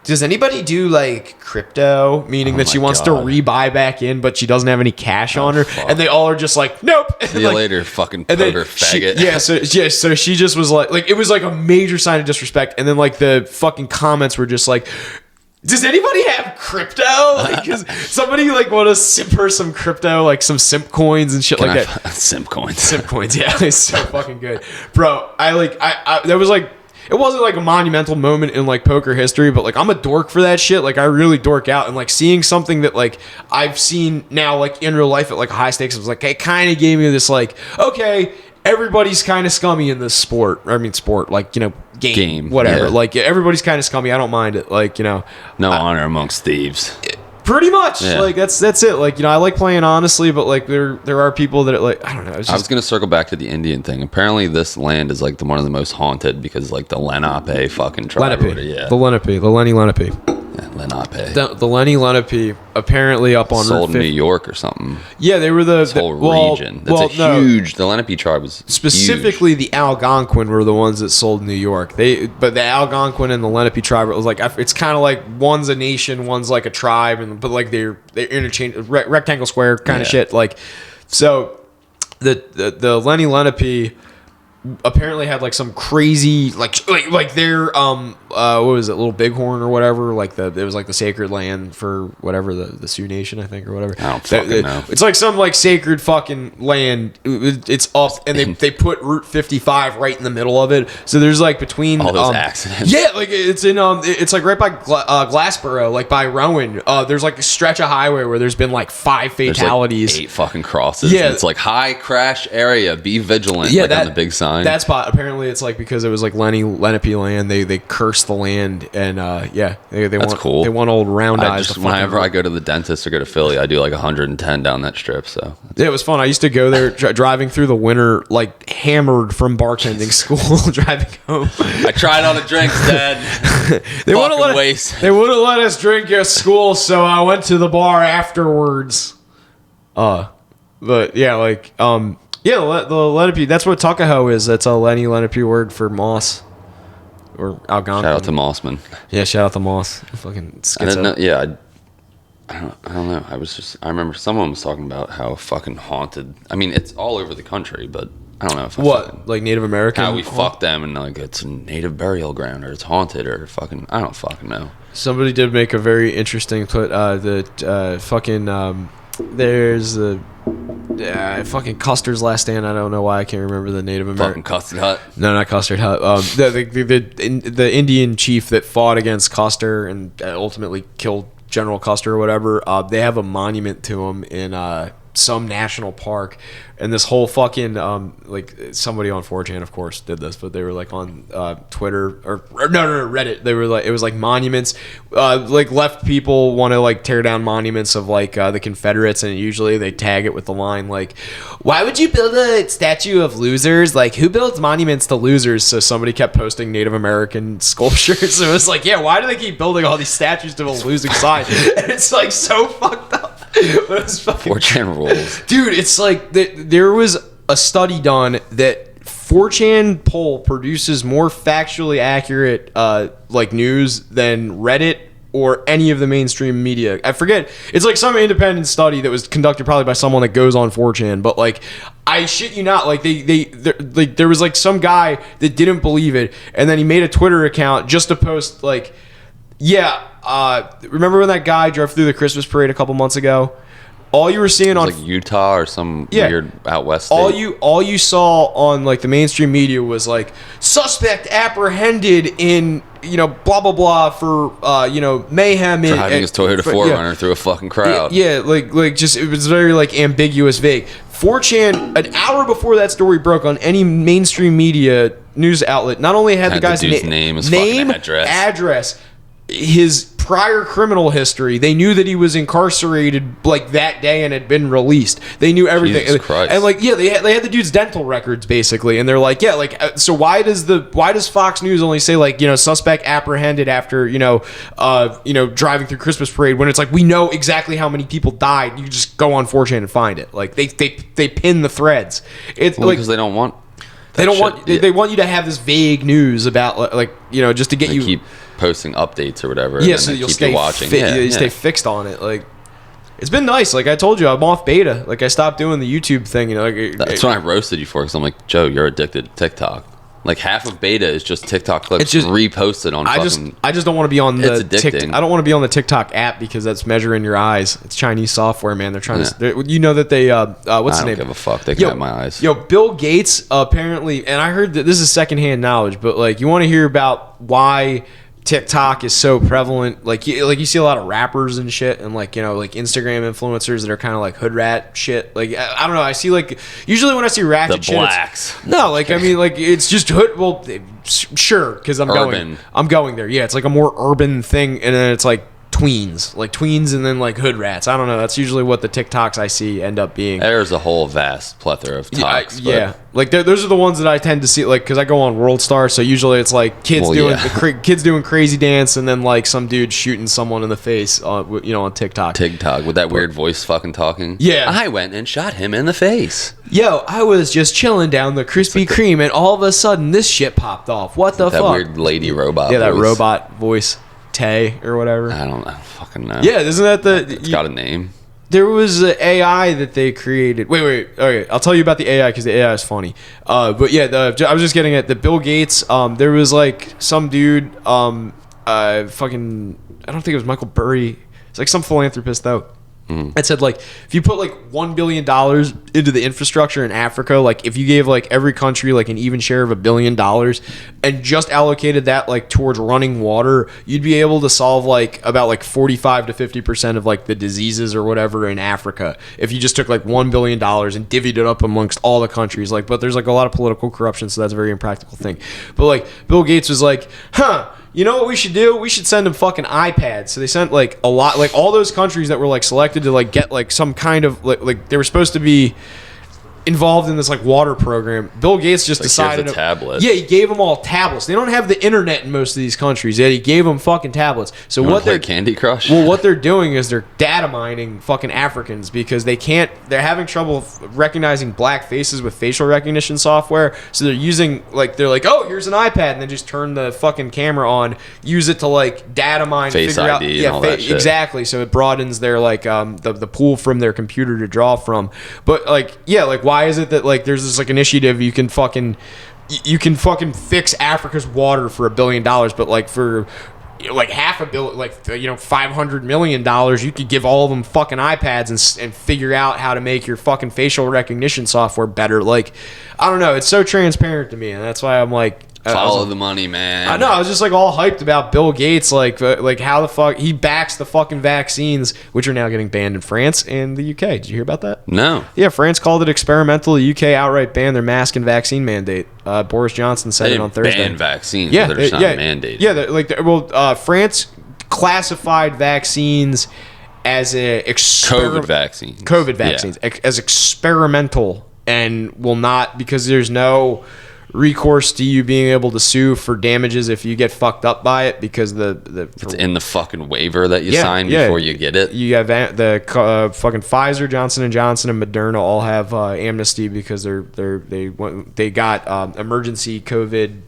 does anybody do like crypto, meaning that she wants to rebuy back in, but she doesn't have any cash on her? Fuck. And they all are just like, nope. See you later, fucking poker faggot. So she just was like it was like a major sign of disrespect. And then like the fucking comments were just like, does anybody have crypto? Like, cause somebody like want to simp her some crypto, like some simp coins and shit like that. Simp coins. Simp coins, yeah, it's so fucking good, bro. That was like. It wasn't like a monumental moment in like poker history, but like I'm a dork for that shit. Like I really dork out, and like seeing something that like I've seen now like in real life at like high stakes, it was like it kind of gave me this like, okay, everybody's kind of scummy in this sport. I mean sport, like, you know, game whatever. Yeah. Like everybody's kind of scummy. I don't mind it. Like, you know, no honor amongst thieves. Pretty much, yeah. Like that's it. Like, you know, I like playing honestly, but like there are people that like, I don't know. I was gonna circle back to the Indian thing. Apparently, this land is like one of the most haunted because like the Lenape fucking tribe. Yeah, the Lenni Lenape. Yeah, Lenape. The Lenni Lenape apparently up on sold in New York or something. Yeah, they were the whole region. That's huge. The Lenape tribe was specifically huge. The Algonquin were the ones that sold in New York. But the Algonquin and the Lenape tribe, it was like it's kind of like one's a nation, one's like a tribe, but like they're interchange rectangle square kind of shit. Like so, the Lenni Lenape apparently had like some crazy like their what was it, Little Bighorn or whatever, like it was like the sacred land for whatever the Sioux Nation, I think, or whatever. I don't fucking know. It's like some like sacred fucking land. It's up, and they put Route 55 right in the middle of it. So there's like between all those accidents. Yeah, like it's in it's like right by Glassboro, like by Rowan. There's like a stretch of highway where there's been like 5 fatalities. Like 8 fucking crosses. Yeah, it's like high crash area. Be vigilant. Yeah, like on the big sign. That spot, apparently it's like because it was like Lenape land, they cursed the land, and that's cool. They want old round eyes. Whenever I go to the dentist or go to Philly, I do like 110 down that strip. So yeah, it was fun. I used to go there driving through the winter, like hammered from bartending school, driving home. I tried all the drinks, Dad. They wouldn't let us drink at school, so I went to the bar afterwards. But yeah, like yeah, the Lenape, that's what Tuckahoe is. That's a Lenni Lenape word for moss. Or Algonquin. Shout out to Mossman. Yeah, shout out to Moss. Fucking schizo. I didn't know, yeah, I don't know. I remember someone was talking about how fucking haunted. I mean, it's all over the country, but I don't know if like Native American? How we fuck them and like it's a native burial ground or it's haunted or fucking, I don't fucking know. Somebody did make a very interesting put there's the fucking Custer's Last Stand. I don't know why I can't remember the Native American. Fucking Custard Hut. No, not Custard Hut. The Indian chief that fought against Custer and ultimately killed General Custer or whatever. They have a monument to him in some national park, and this whole fucking like somebody on 4chan of course did this, but they were like on Twitter or no Reddit. They were like, it was like monuments, like left people want to like tear down monuments of like the Confederates, and usually they tag it with the line like, why would you build a statue of losers? Like, who builds monuments to losers? So somebody kept posting Native American sculptures. So it was like, yeah, why do they keep building all these statues to a losing side? And it's like so fucked up. But it's fucking 4chan rules. Dude, it's like there was a study done that 4chan poll produces more factually accurate like news than Reddit or any of the mainstream media. I forget. It's like some independent study that was conducted probably by someone that goes on 4chan, but like I shit you not, like there was like some guy that didn't believe it, and then he made a Twitter account just to post like, yeah, remember when that guy drove through the Christmas parade a couple months ago? All you were seeing on like Utah or some weird out west state. All you saw on like the mainstream media was like, suspect apprehended in, you know, blah blah blah for you know, mayhem driving his Toyota 4Runner through a fucking crowd. Yeah, like just it was very like ambiguous, vague. 4chan, an hour before that story broke on any mainstream media news outlet, not only had the guy's name, his fucking address, his prior criminal history. They knew that he was incarcerated like that day and had been released. They knew everything. Jesus Christ. And like, yeah, they had the dude's dental records basically, and they're like, yeah, like, so why does Fox News only say like, you know, suspect apprehended after you know driving through Christmas parade, when it's like we know exactly how many people died? You just go on 4chan and find it. Like they pin the threads. It's like because they don't want. They don't want. They want you to have this vague news about like, you know, just to get you keep posting updates or whatever. Yeah, so you'll stay watching. Stay fixed on it. Like, it's been nice. Like I told you, I'm off beta. Like I stopped doing the YouTube thing. You know, like, that's when I roasted you for, because I'm like, Joe, you're addicted to TikTok. Like half of beta is just TikTok clips just reposted on. I just don't want to be on the addicting. I don't want to be on the TikTok app because that's measuring your eyes. It's Chinese software, man. They're trying to. You know that they what's the name? I don't give a fuck. They can have my eyes. Yo, Bill Gates apparently, and I heard that this is secondhand knowledge, but like you want to hear about why TikTok is so prevalent. Like you see a lot of rappers and shit, and like, you know, like Instagram influencers that are kind of like hood rat shit. Like I don't know. I see like usually when I see ratchet the shit, blacks. No, like I mean, like it's just hood. Well, sure, because I'm going there. Yeah, it's like a more urban thing, and then it's like tweens, and then like hood rats. I don't know. That's usually what the TikToks I see end up being. There's a whole vast plethora of talks. Yeah, like those are the ones that I tend to see, like, because I go on World Star, so usually it's like kids doing crazy dance, and then like some dude shooting someone in the face, on TikTok. TikTok with that weird voice fucking talking. Yeah, I went and shot him in the face. Yo, I was just chilling down the Krispy Kreme, and all of a sudden this shit popped off. What the fuck? That weird lady robot. Yeah, voice. That robot voice. Tay or whatever. I don't fucking know. Yeah, isn't that It's got a name. There was an AI that they created. Wait. Okay, I'll tell you about the AI because the AI is funny. But yeah, I was just getting at the Bill Gates. There was like some dude. I don't think it was Michael Burry. It's like some philanthropist though. It said like if you put like $1 billion into the infrastructure in Africa, like if you gave like every country like an even share of $1 billion and just allocated that like towards running water, you'd be able to solve like about like 45 to 50% of like the diseases or whatever in Africa if you just took like $1 billion and divvied it up amongst all the countries. Like, but there's like a lot of political corruption, so that's a very impractical thing. But like Bill Gates was like, you know what we should do? We should send them fucking iPads. So they sent like a lot, like all those countries that were like selected to like get like some kind of like they were supposed to be involved in this like water program. Bill Gates just decided a tablet. Yeah, he gave them all tablets. They don't have the internet in most of these countries yet. He gave them fucking tablets. So what they're Candy Crush? Well, what they're doing is they're data mining fucking Africans because they're having trouble recognizing black faces with facial recognition software. So they're using they're like, oh, here's an iPad, and then just turn the fucking camera on, use it to like data mine, Face figure ID and all that shit. Exactly. So it broadens their like the pool from their computer to draw from. But like, yeah, like why is it that like there's this like initiative you can fucking fix Africa's water for $1 billion, but like for like $500 million, $500 million, you could give all of them fucking iPads and figure out how to make your fucking facial recognition software better. Like, I don't know, it's so transparent to me, and that's why I'm like, Follow the money, man. I know. I was just like all hyped about Bill Gates, like how the fuck he backs the fucking vaccines, which are now getting banned in France and the UK. Did you hear about that? No. Yeah, France called it experimental. The UK outright banned their mask and vaccine mandate. Boris Johnson said it on Thursday. Ban vaccines, but they're not mandated. Yeah, France classified vaccines as COVID vaccines. COVID vaccines as experimental, and will not, because there's no recourse to you being able to sue for damages if you get fucked up by it, because it's in the fucking waiver that you sign before you get it. You have the fucking Pfizer, Johnson & Johnson, and Moderna all have amnesty because they got emergency COVID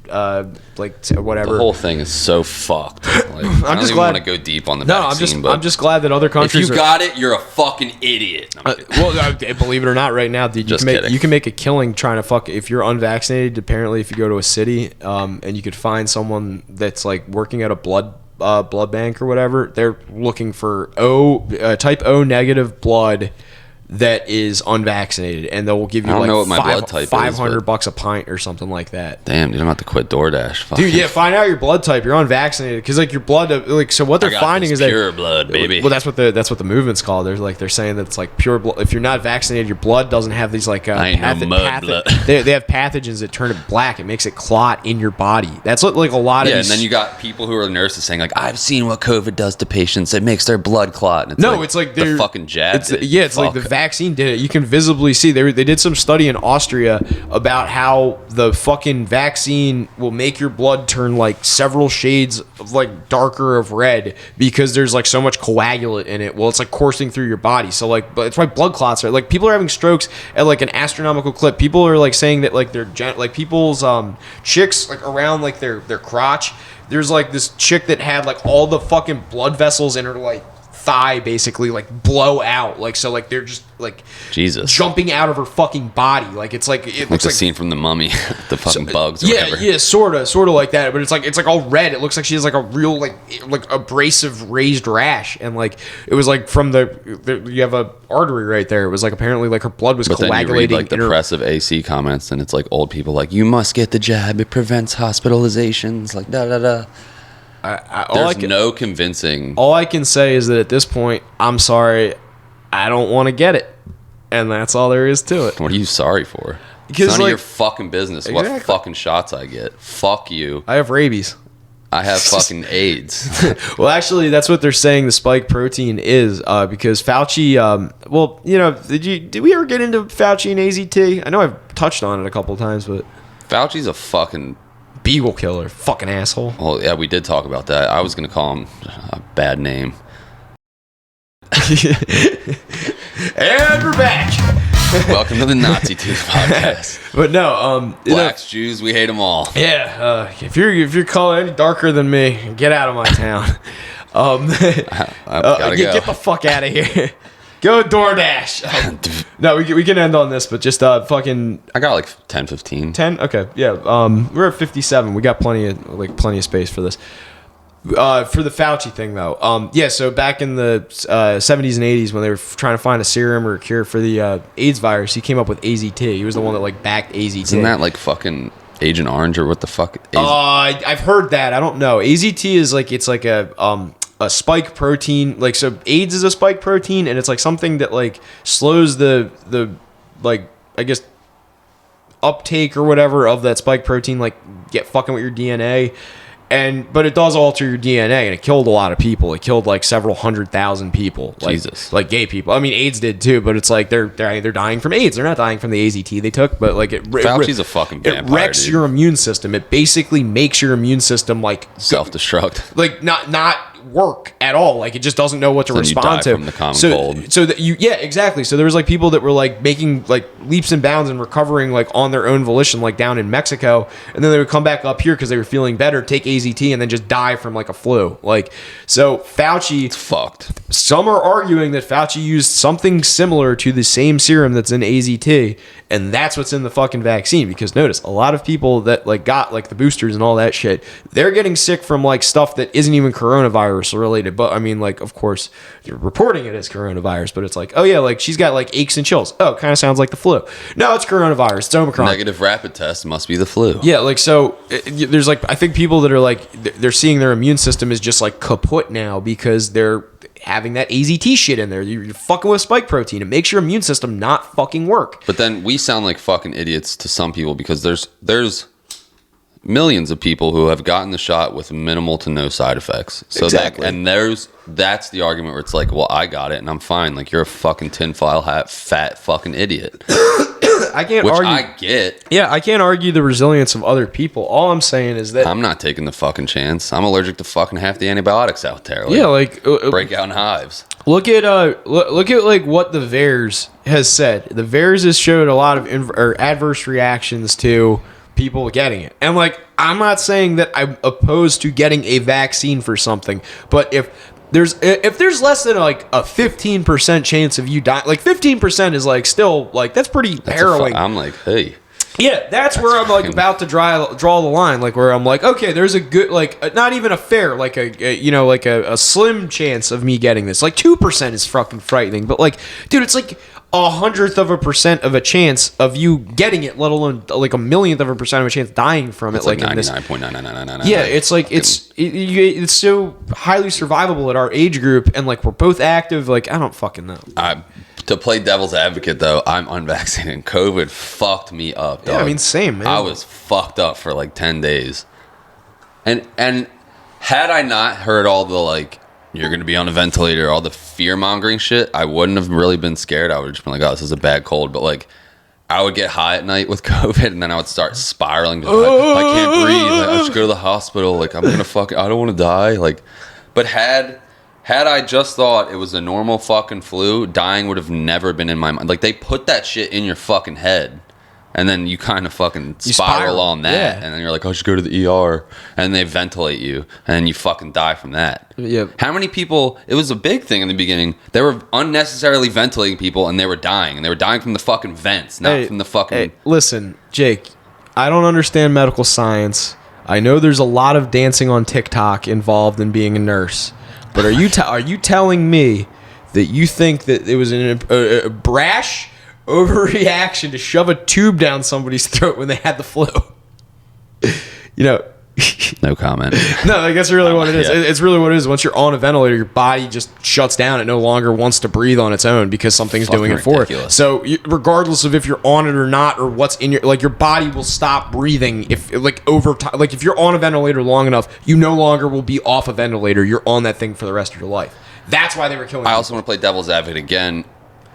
whatever. The whole thing is so fucked. Like, I don't even want to go deep on the vaccine. I'm just glad that other countries. If you got it, you're a fucking idiot. Believe it or not, right now, dude, you can make a killing trying to fuck if you're unvaccinated. Apparently, if you go to a city and you could find someone that's like working at a blood bank or whatever, they're looking for type O negative blood that is unvaccinated, and they'll give you I don't know what my blood type is, $500 a pint or something like that. Damn, dude, I'm about to quit DoorDash. Dude, yeah, find out your blood type. You're unvaccinated because like your blood, like, so what they're finding is pure blood, baby. Well, that's what the movement's called. They're saying that it's like pure blood. If you're not vaccinated, your blood doesn't have these like blood. they have pathogens that turn it black. It makes it clot in your body. That's what like a lot of these. And then you got people who are nurses saying like, I've seen what COVID does to patients. It makes their blood clot. And it's like the fucking jab. It's like the vaccine did it. You can visibly see they did some study in Austria about how the fucking vaccine will make your blood turn like several shades of like darker of red because there's like so much coagulant in it. Well, it's like coursing through your body. So like, but it's why blood clots are like people are having strokes at like an astronomical clip. People are like saying that like they're like people's chicks like around like their crotch. There's like this chick that had like all the fucking blood vessels in her like thigh basically like blow out, like, so like they're just like Jesus jumping out of her fucking body, like it's like it looks like like a scene from The Mummy. The fucking bugs or whatever. sort of like that, but it's like all red. It looks like she has like a real like abrasive raised rash, and like it was like from the you have a artery right there. It was like apparently like her blood was coagulating. Then you read like the depressive AC comments, and it's like old people like, you must get the jab, it prevents hospitalizations, like da da da. There's no convincing. All I can say is that at this point, I'm sorry, I don't want to get it, and that's all there is to it. What are you sorry for? Because it's none of your fucking business what fucking shots I get. Fuck you. I have rabies. I have fucking AIDS. Well, actually, that's what they're saying the spike protein is, because Fauci. Well, you know, did we ever get into Fauci and AZT? I know I've touched on it a couple of times, but Fauci's a fucking beagle killer, fucking asshole. Well, yeah, we did talk about that. I was gonna call him a bad name. And we're back. Welcome to the Nazi Tooth Podcast. But no, blacks, Jews, we hate them all. Yeah, if you're color any darker than me, get out of my town. Get the fuck out of here. Go DoorDash. No, we can end on this, but just fucking. I got like 10, 15. 10? Okay, yeah. We're at 57. We got plenty of space for this. For the Fauci thing, though, yeah. So back in the 70s and 80s, when they were trying to find a serum or a cure for the AIDS virus, he came up with AZT. He was the one that like backed AZT. Isn't that like fucking Agent Orange or what the fuck? I've heard that. I don't know. AZT is like it's like a spike protein. Like, so AIDS is a spike protein, and it's like something that like slows the like, I guess, uptake or whatever of that spike protein, like get fucking with your DNA. But it does alter your DNA, and it killed a lot of people. It killed like several 100,000 people. Jesus. Like gay people. I mean, AIDS did too, but it's like they're dying from AIDS. They're not dying from the AZT they took, but like Fauci's a fucking vampire. It wrecks your immune system. It basically makes your immune system like self-destruct. Like not work at all. Like it just doesn't know what to respond to. From the common cold. So that exactly. So there was like people that were like making like leaps and bounds and recovering like on their own volition, like down in Mexico, and then they would come back up here because they were feeling better, take AZT, and then just die from like a flu. Like, so Fauci, it's fucked. Some are arguing that Fauci used something similar to the same serum that's in AZT, and that's what's in the fucking vaccine. Because notice, a lot of people that like got like the boosters and all that shit, they're getting sick from like stuff that isn't even coronavirus coronavirus related. But I mean, like, of course, you're reporting it as coronavirus, but it's like, oh yeah, like she's got like aches and chills. Oh, kind of sounds like the flu. No, it's coronavirus. It's Omicron. Negative rapid test must be the flu. Yeah, like, so there's like, I think people that are like, they're seeing their immune system is just like kaput now because they're having that AZT shit in there. You're fucking with spike protein. It makes your immune system not fucking work. But then we sound like fucking idiots to some people because there's millions of people who have gotten the shot with minimal to no side effects. So exactly. That's the argument where it's like, well, I got it and I'm fine. Like, you're a fucking tinfoil hat, fat fucking idiot. I can't argue. I get. Yeah, I can't argue the resilience of other people. All I'm saying is that I'm not taking the fucking chance. I'm allergic to fucking half the antibiotics out there. Like, yeah, like break out in hives. Look at like what the VAERS has said. The VAERS has showed a lot of adverse reactions to people getting it. And like, I'm not saying that I'm opposed to getting a vaccine for something, but if there's less than like a 15% chance of you dying, like 15% is like still like that's pretty harrowing. I'm like, hey. Yeah, that's where I'm like about to draw the line, like where I'm like, okay, there's a good, like not even a fair, like a slim chance of me getting this. Like 2% is fucking frightening, but like, dude, it's like 100% of a chance of you getting it, let alone like 1,000,000th of a percent of a chance dying from it. It's like 99.99999. Yeah, it's like it's so highly survivable at our age group, and like we're both active. Like I don't fucking know. To play devil's advocate, though, I'm unvaccinated. COVID fucked me up, dog. Yeah, I mean, same, man. I was fucked up for like 10 days. And had I not heard all the, like, you're going to be on a ventilator, all the fear-mongering shit, I wouldn't have really been scared. I would have just been like, oh, this is a bad cold. But, like, I would get high at night with COVID, and then I would start spiraling. Just like, I can't breathe. Like, I should go to the hospital. Like, I'm going to I don't want to die. Like, but had I just thought it was a normal fucking flu, dying would have never been in my mind. Like, they put that shit in your fucking head, and then you kind of fucking spiral on that, yeah. And then you're like, I should go to the ER, and they ventilate you, and then you fucking die from that. Yeah. How many people, it was a big thing in the beginning, they were unnecessarily ventilating people, and they were dying from the fucking vents, not from the fucking... Hey, listen, Jake, I don't understand medical science. I know there's a lot of dancing on TikTok involved in being a nurse. But are you telling me that you think that it was a brash overreaction to shove a tube down somebody's throat when they had the flu? You know. No comment. No, like that's really what it is. Yeah. It's really what it is. Once you're on a ventilator, your body just shuts down. It no longer wants to breathe on its own because something's doing it for it. So regardless of if you're on it or not, or what's in your body will stop breathing if over time. Like if you're on a ventilator long enough, you no longer will be off a ventilator. You're on that thing for the rest of your life. That's why they were killing. I also want to play devil's advocate again.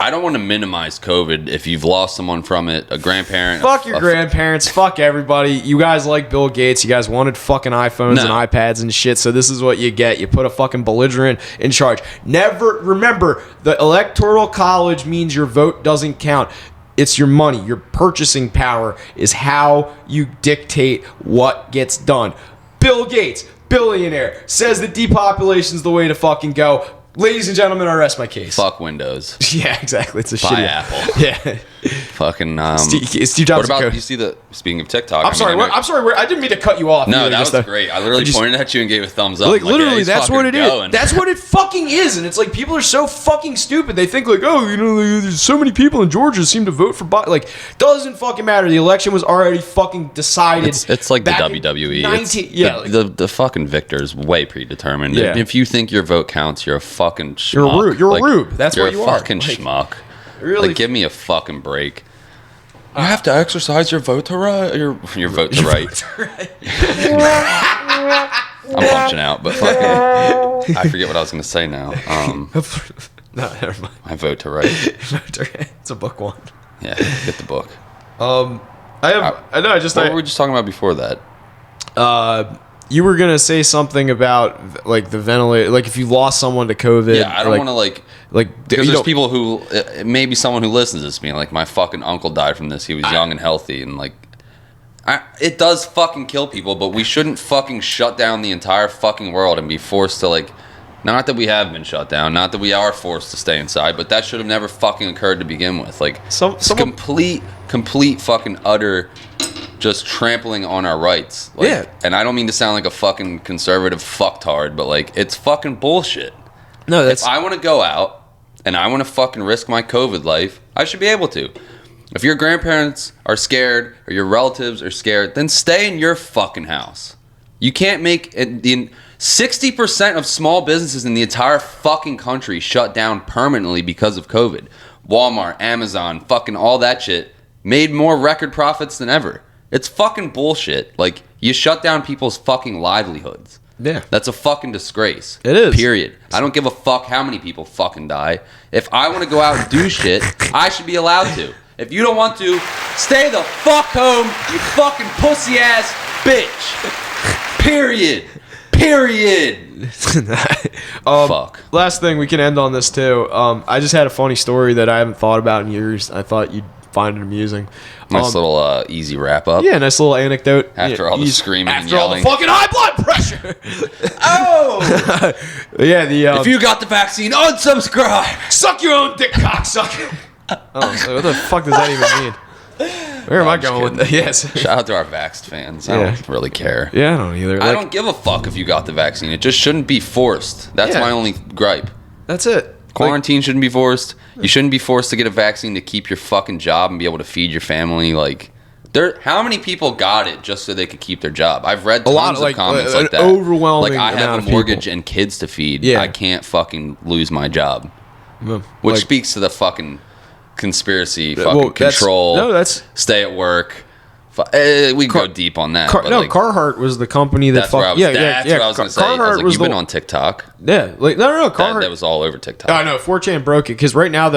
I don't want to minimize COVID if you've lost someone from it, a grandparent. Fuck your grandparents. Fuck everybody. You guys like Bill Gates. You guys wanted fucking iPhones and iPads and shit, so this is what you get. You put a fucking belligerent in charge. Remember, the Electoral College means your vote doesn't count. It's your money. Your purchasing power is how you dictate what gets done. Bill Gates, billionaire, says that depopulation's the way to fucking go. Ladies and gentlemen, I rest my case. Fuck Windows. Yeah, exactly. It's a Buy shitty Apple. Yeah. Fucking Steve Jobs. What about you see the speaking of TikTok? I'm sorry. I didn't mean to cut you off. No, that was great. I literally pointed at you and gave a thumbs up. Like literally, yeah, that's what it is. Going. That's what it fucking is. And it's like people are so fucking stupid. They think like, oh, there's so many people in Georgia seem to vote for Biden. Like, doesn't fucking matter. The election was already fucking decided. It's like the WWE. The fucking victor is way predetermined. Yeah. If you think your vote counts, you're a fucking schmuck. You're a rube. That's what you are. You're a fucking schmuck. Really? Like, give me a fucking break. You have to exercise your vote to right. Your vote to right. I'm punching out, but fucking, I forget what I was going to say now. No, never mind. My vote to right. It's a book one. Yeah, get the book. What were we just talking about before that? You were gonna say something about like the ventilator, like if you lost someone to COVID. Yeah, I don't want to like because there's people who maybe someone who listens to this being like, my fucking uncle died from this. He was young and healthy, and like it does fucking kill people. But we shouldn't fucking shut down the entire fucking world and be forced to like. Not that we have been shut down, not that we are forced to stay inside, but that should have never fucking occurred to begin with. Like complete fucking utter just trampling on our rights. Like, Yeah. And I don't mean to sound like a fucking conservative fucktard, but like it's fucking bullshit. No, that's... If I want to go out and I want to fucking risk my COVID life, I should be able to. If your grandparents are scared or your relatives are scared, then stay in your fucking house. You can't make it, 60% of small businesses in the entire fucking country shut down permanently because of COVID. Walmart, Amazon, fucking all that shit made more record profits than ever. It's fucking bullshit. Like, you shut down people's fucking livelihoods. Yeah. That's a fucking disgrace. It is. Period. I don't give a fuck how many people fucking die. If I want to go out and do shit, I should be allowed to. If you don't want to, stay the fuck home, you fucking pussy ass bitch. Period. Fuck. Last thing, we can end on this too. I just had a funny story that I haven't thought about in years. I thought you'd find it amusing. Nice little easy wrap up. Yeah, nice little anecdote. After all the screaming and after all the yelling. fucking high blood pressure. Oh! Yeah, the If you got the vaccine, unsubscribe! suck your own dick, cocksucker. Oh, so what the fuck does that even mean? Where am I going with that? Yes. Shout out to our vaxxed fans. I don't really care. Yeah, I don't either. I don't give a fuck if you got the vaccine. It just shouldn't be forced. That's Yeah. my only gripe. That's it. Quarantine shouldn't be forced. You shouldn't be forced to get a vaccine to keep your fucking job and be able to feed your family. Like, how many people got it just so they could keep their job? I've read tons of comments like that. Overwhelming. Like, I have amount a of mortgage people. and kids to feed. Yeah. I can't fucking lose my job. Well, Which like- speaks to the fucking conspiracy, Well, fucking that's- control. no, that's- stay at work. We can go deep on that. but like, Carhartt was the company that. that's where I was. That's what I was gonna say. I was like, you've been on TikTok. Yeah, like no, Carhartt. That was all over TikTok. I know 4chan broke it because right now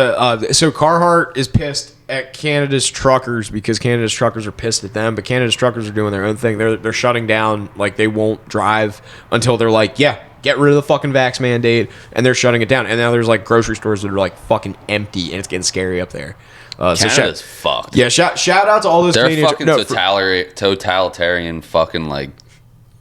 so Carhartt is pissed at Canada's truckers because Canada's truckers are pissed at them, but Canada's truckers are doing their own thing. They're shutting down, like they won't drive until they're like, yeah, get rid of the fucking vax mandate, and they're shutting it down. And now there's like grocery stores that are like fucking empty, and it's getting scary up there. Canada's fucked. Yeah, shout out to all those They're Canadian fucking totalitarian fucking like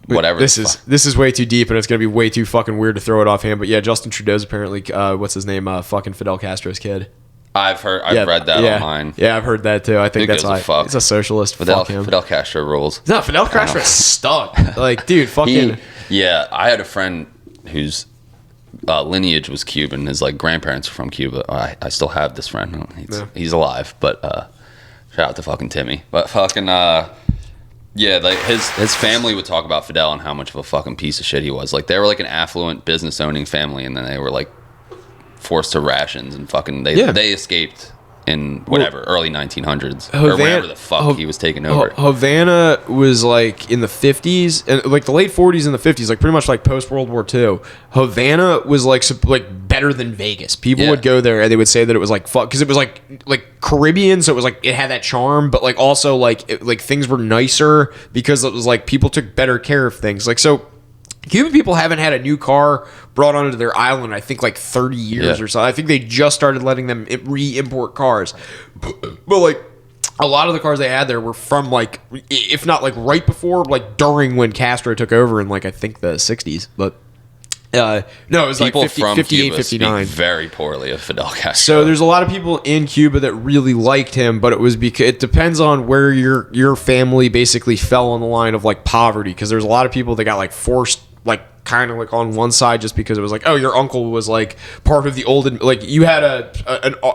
whatever. This is way too deep, and it's gonna be way too fucking weird to throw it offhand. But yeah, Justin Trudeau's apparently what's his name? Fucking Fidel Castro's kid. I've read that online. Yeah, I've heard that too. I think Who that's gives a why fuck? It's a socialist. Fuck him. Fidel Castro rules. No, Fidel Castro's stuck. Like, dude, fucking. Yeah, I had a friend whose lineage was Cuban. His like grandparents were from Cuba. I still have this friend. He's alive, but shout out to fucking Timmy. But fucking yeah, like his family would talk about Fidel and how much of a fucking piece of shit he was. Like they were like an affluent business owning family, and then they were like forced to rations and fucking they escaped in whatever early 1900s or whenever the fuck he was taking over. Havana was like in the 50s and like the late 40s and the 50s, like pretty much like post World War II. Havana was like better than Vegas. People would go there and they would say that it was like fuck because it was like Caribbean, so it was like it had that charm, but like also like things were nicer because it was like people took better care of things. Like so. Cuban people haven't had a new car brought onto their island, I think, like 30 years or so. I think they just started letting them re-import cars. But, like, a lot of the cars they had there were from, like, if not, like, right before, like, during when Castro took over in, like, I think the 60s. But, no, it was people like 50, from 58, Cuba 59. speak very poorly of Fidel Castro. So there's a lot of people in Cuba that really liked him, but it was because it depends on where your family basically fell on the line of like poverty. Because there's a lot of people that got like forced, like kind of like on one side just because it was like, oh, your uncle was like part of the old, like you had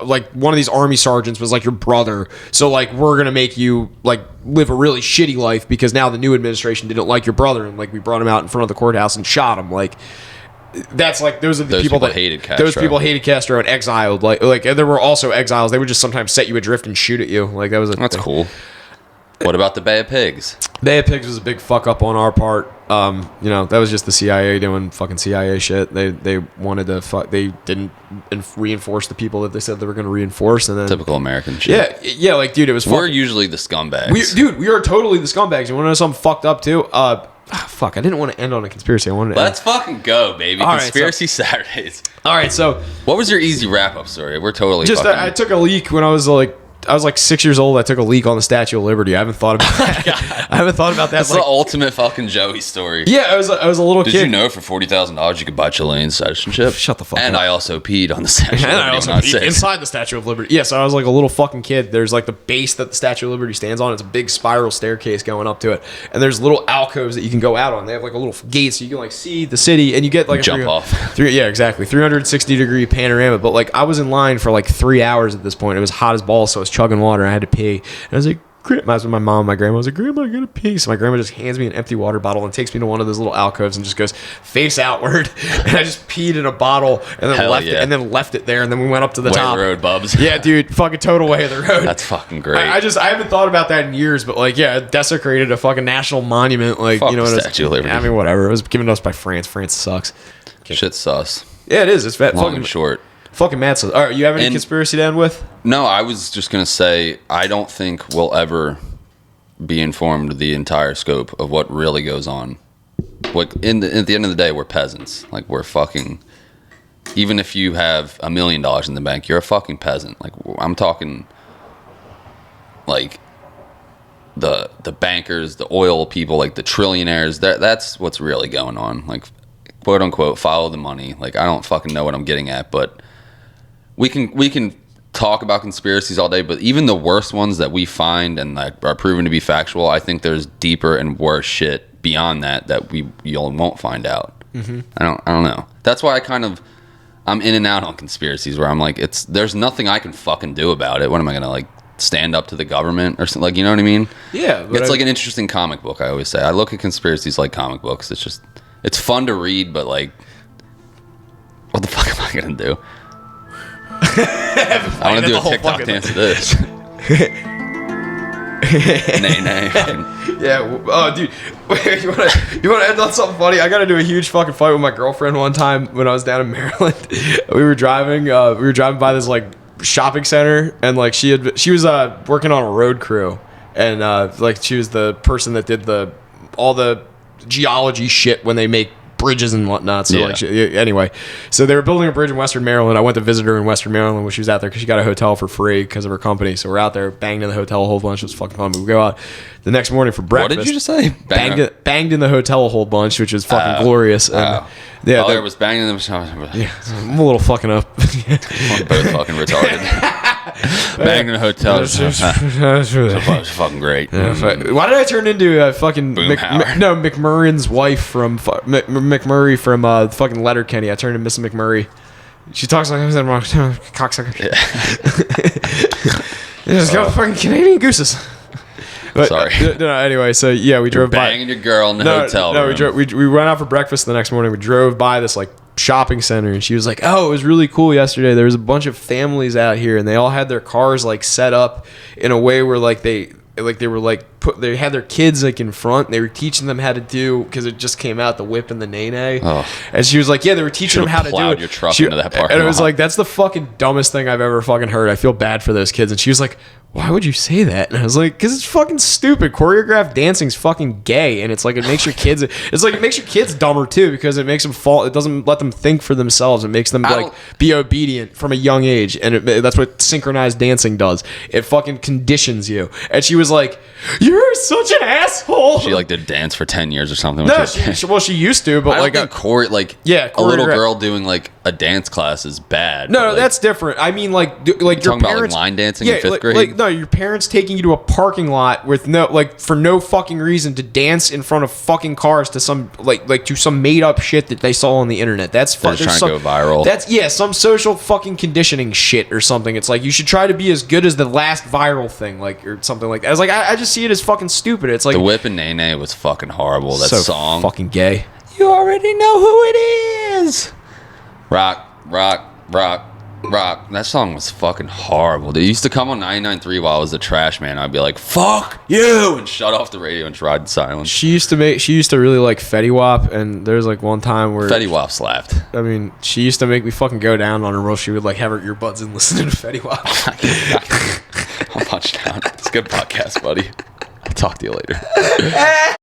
like one of these army sergeants was like your brother, so like we're gonna make you like live a really shitty life because now the new administration didn't like your brother and like we brought him out in front of the courthouse and shot him. Like that's like those are the people that hated Castro. Those people hated Castro and exiled. Like there were also exiles. They would just sometimes set you adrift and shoot at you. Like that's cool. What about the Bay of Pigs? Bay of Pigs was a big fuck up on our part. You know, that was just the CIA doing fucking CIA shit. They wanted to fuck. They didn't reinforce the people that they said they were going to reinforce, and then Typical American shit. Yeah, like dude, it was. We're usually the scumbags. We are totally the scumbags. You want to know something fucked up too? Fuck, I didn't want to end on a conspiracy. I wanted to. Let's fucking go, baby. All right, Conspiracy Saturdays. All right, so what was your easy wrap up story? We're totally just fucking... I took a leak when I was like like 6 years old. I took a leak on the Statue of Liberty. I haven't thought about that. I haven't thought about that. That's the ultimate fucking Joey story. Yeah, I was a little kid. Did you know for $40,000 you could buy Chilean citizenship? Shut the fuck and up. I also peed on the Statue of And I Liberty also when I was peed 6. inside the Statue of Liberty. Yeah, so I was like a little fucking kid. There's like the base that the Statue of Liberty stands on. It's a big spiral staircase going up to it, and there's little alcoves that you can go out on. They have like a little gate so you can like see the city, and you get like Jump off. Yeah, exactly. 360-degree panorama. But like I was in line for like 3 hours at this point. It was hot as balls, so I was chugging water. And I had to pee, and I was like, I was with my mom and my grandma. I was like, Grandma, I gotta pee. So my grandma just hands me an empty water bottle and takes me to one of those little alcoves and just goes face outward. And I just peed in a bottle and then left it there. And then we went up to the Way top. of the road, bubs. Yeah, dude, fucking total way of the road. That's fucking great. I haven't thought about that in years, but like, yeah, it desecrated a fucking national monument. Like, Fuck you know, the what Statue of Liberty. I mean, whatever. It was given to us by France. France sucks. Shit's sus. Yeah, it is. It's Long fucking and short. Fucking mad. All right, you have any conspiracy to end with? No, I was just gonna say I don't think we'll ever be informed of the entire scope of what really goes on. Like at the end of the day, we're peasants. Like we're fucking. Even if you have $1 million in the bank, you're a fucking peasant. Like I'm talking. Like the bankers, the oil people, like the trillionaires. That's what's really going on. Like quote unquote, follow the money. Like I don't fucking know what I'm getting at, but we can talk about conspiracies all day, but even the worst ones that we find and that are proven to be factual, I think there's deeper and worse shit beyond that you won't find out. Mm-hmm. I don't know. That's why I'm in and out on conspiracies where I'm like, there's nothing I can fucking do about it. What am I gonna like stand up to the government or something? Like, you know what I mean? Yeah. It's like an interesting comic book. I always say I look at conspiracies like comic books. It's fun to read, but like, what the fuck am I gonna do? I want to do a TikTok dance to this. nay. Yeah. Oh, dude. Wait, you want to end on something funny? I got to do a huge fucking fight with my girlfriend one time when I was down in Maryland. We were driving by this like shopping center, and like she was working on a road crew, and like she was the person that did all the geology shit when they make bridges and whatnot. So anyway, so they were building a bridge in Western Maryland. I went to visit her in Western Maryland when she was out there because she got a hotel for free because of her company. So we're out there, banged in the hotel a whole bunch. It was fucking fun. But we go out the next morning for breakfast. What did you just say? Banged in the hotel a whole bunch, which was fucking glorious. Yeah, there was banging in the. Yeah, I'm a little fucking up. We're both fucking retarded. Banging in a hotel. It's fucking great. Yeah, why did I turn into fucking McMurrin's wife from McMurray from fucking Letterkenny? I turned into Mrs. McMurray. She talks like I was cocksucker. Yeah. Just go fucking Canadian gooses. But, sorry. Anyway, so yeah, we drove by. Banging your girl in the hotel room. We went out for breakfast the next morning. We drove by this like shopping center, and she was like, "Oh, it was really cool yesterday. There was a bunch of families out here, and they all had their cars like set up in a way where like they had their kids like in front. And they were teaching them how to do because it just came out the whip and the nay. Oh. And she was like, "Yeah, they were teaching them how to do it." Your truck into that parking and it was lot. like, "That's the fucking dumbest thing I've ever fucking heard. I feel bad for those kids." And she was like, "Why would you say that?" And I was like, "Because it's fucking stupid. Choreographed dancing's fucking gay, and it's like it makes your kids. It's like it makes your kids dumber too because it makes them fall. It doesn't let them think for themselves. It makes them like be obedient from a young age, and that's what synchronized dancing does. It fucking conditions you." And she was like, "You're such an asshole." She like did dance for 10 years or something. No, she used to, but I like don't think a little girl doing like a dance class is bad. No, that's different. I mean, like your talking parents about like line dancing in 5th grade. Like no, your parents taking you to a parking lot with for no fucking reason to dance in front of fucking cars to some to some made up shit that they saw on the internet. That's trying to go viral. That's some social fucking conditioning shit or something. It's like you should try to be as good as the last viral thing, like or something like that. I was like, I just see it as fucking stupid. It's like the whip and nay was fucking horrible. That song, fucking gay. You already know who it is. Rock. That song was fucking horrible. They used to come on 99.3 while I was the trash man. I'd be like, "Fuck you," and shut off the radio and just ride in silence. She used to really like Fetty Wap, and there's like one time where Fetty Wap slapped. I mean, she used to make me fucking go down on her while she would like have her earbuds in listening to Fetty Wap. I'll punch down. It's a good podcast, buddy. I'll talk to you later.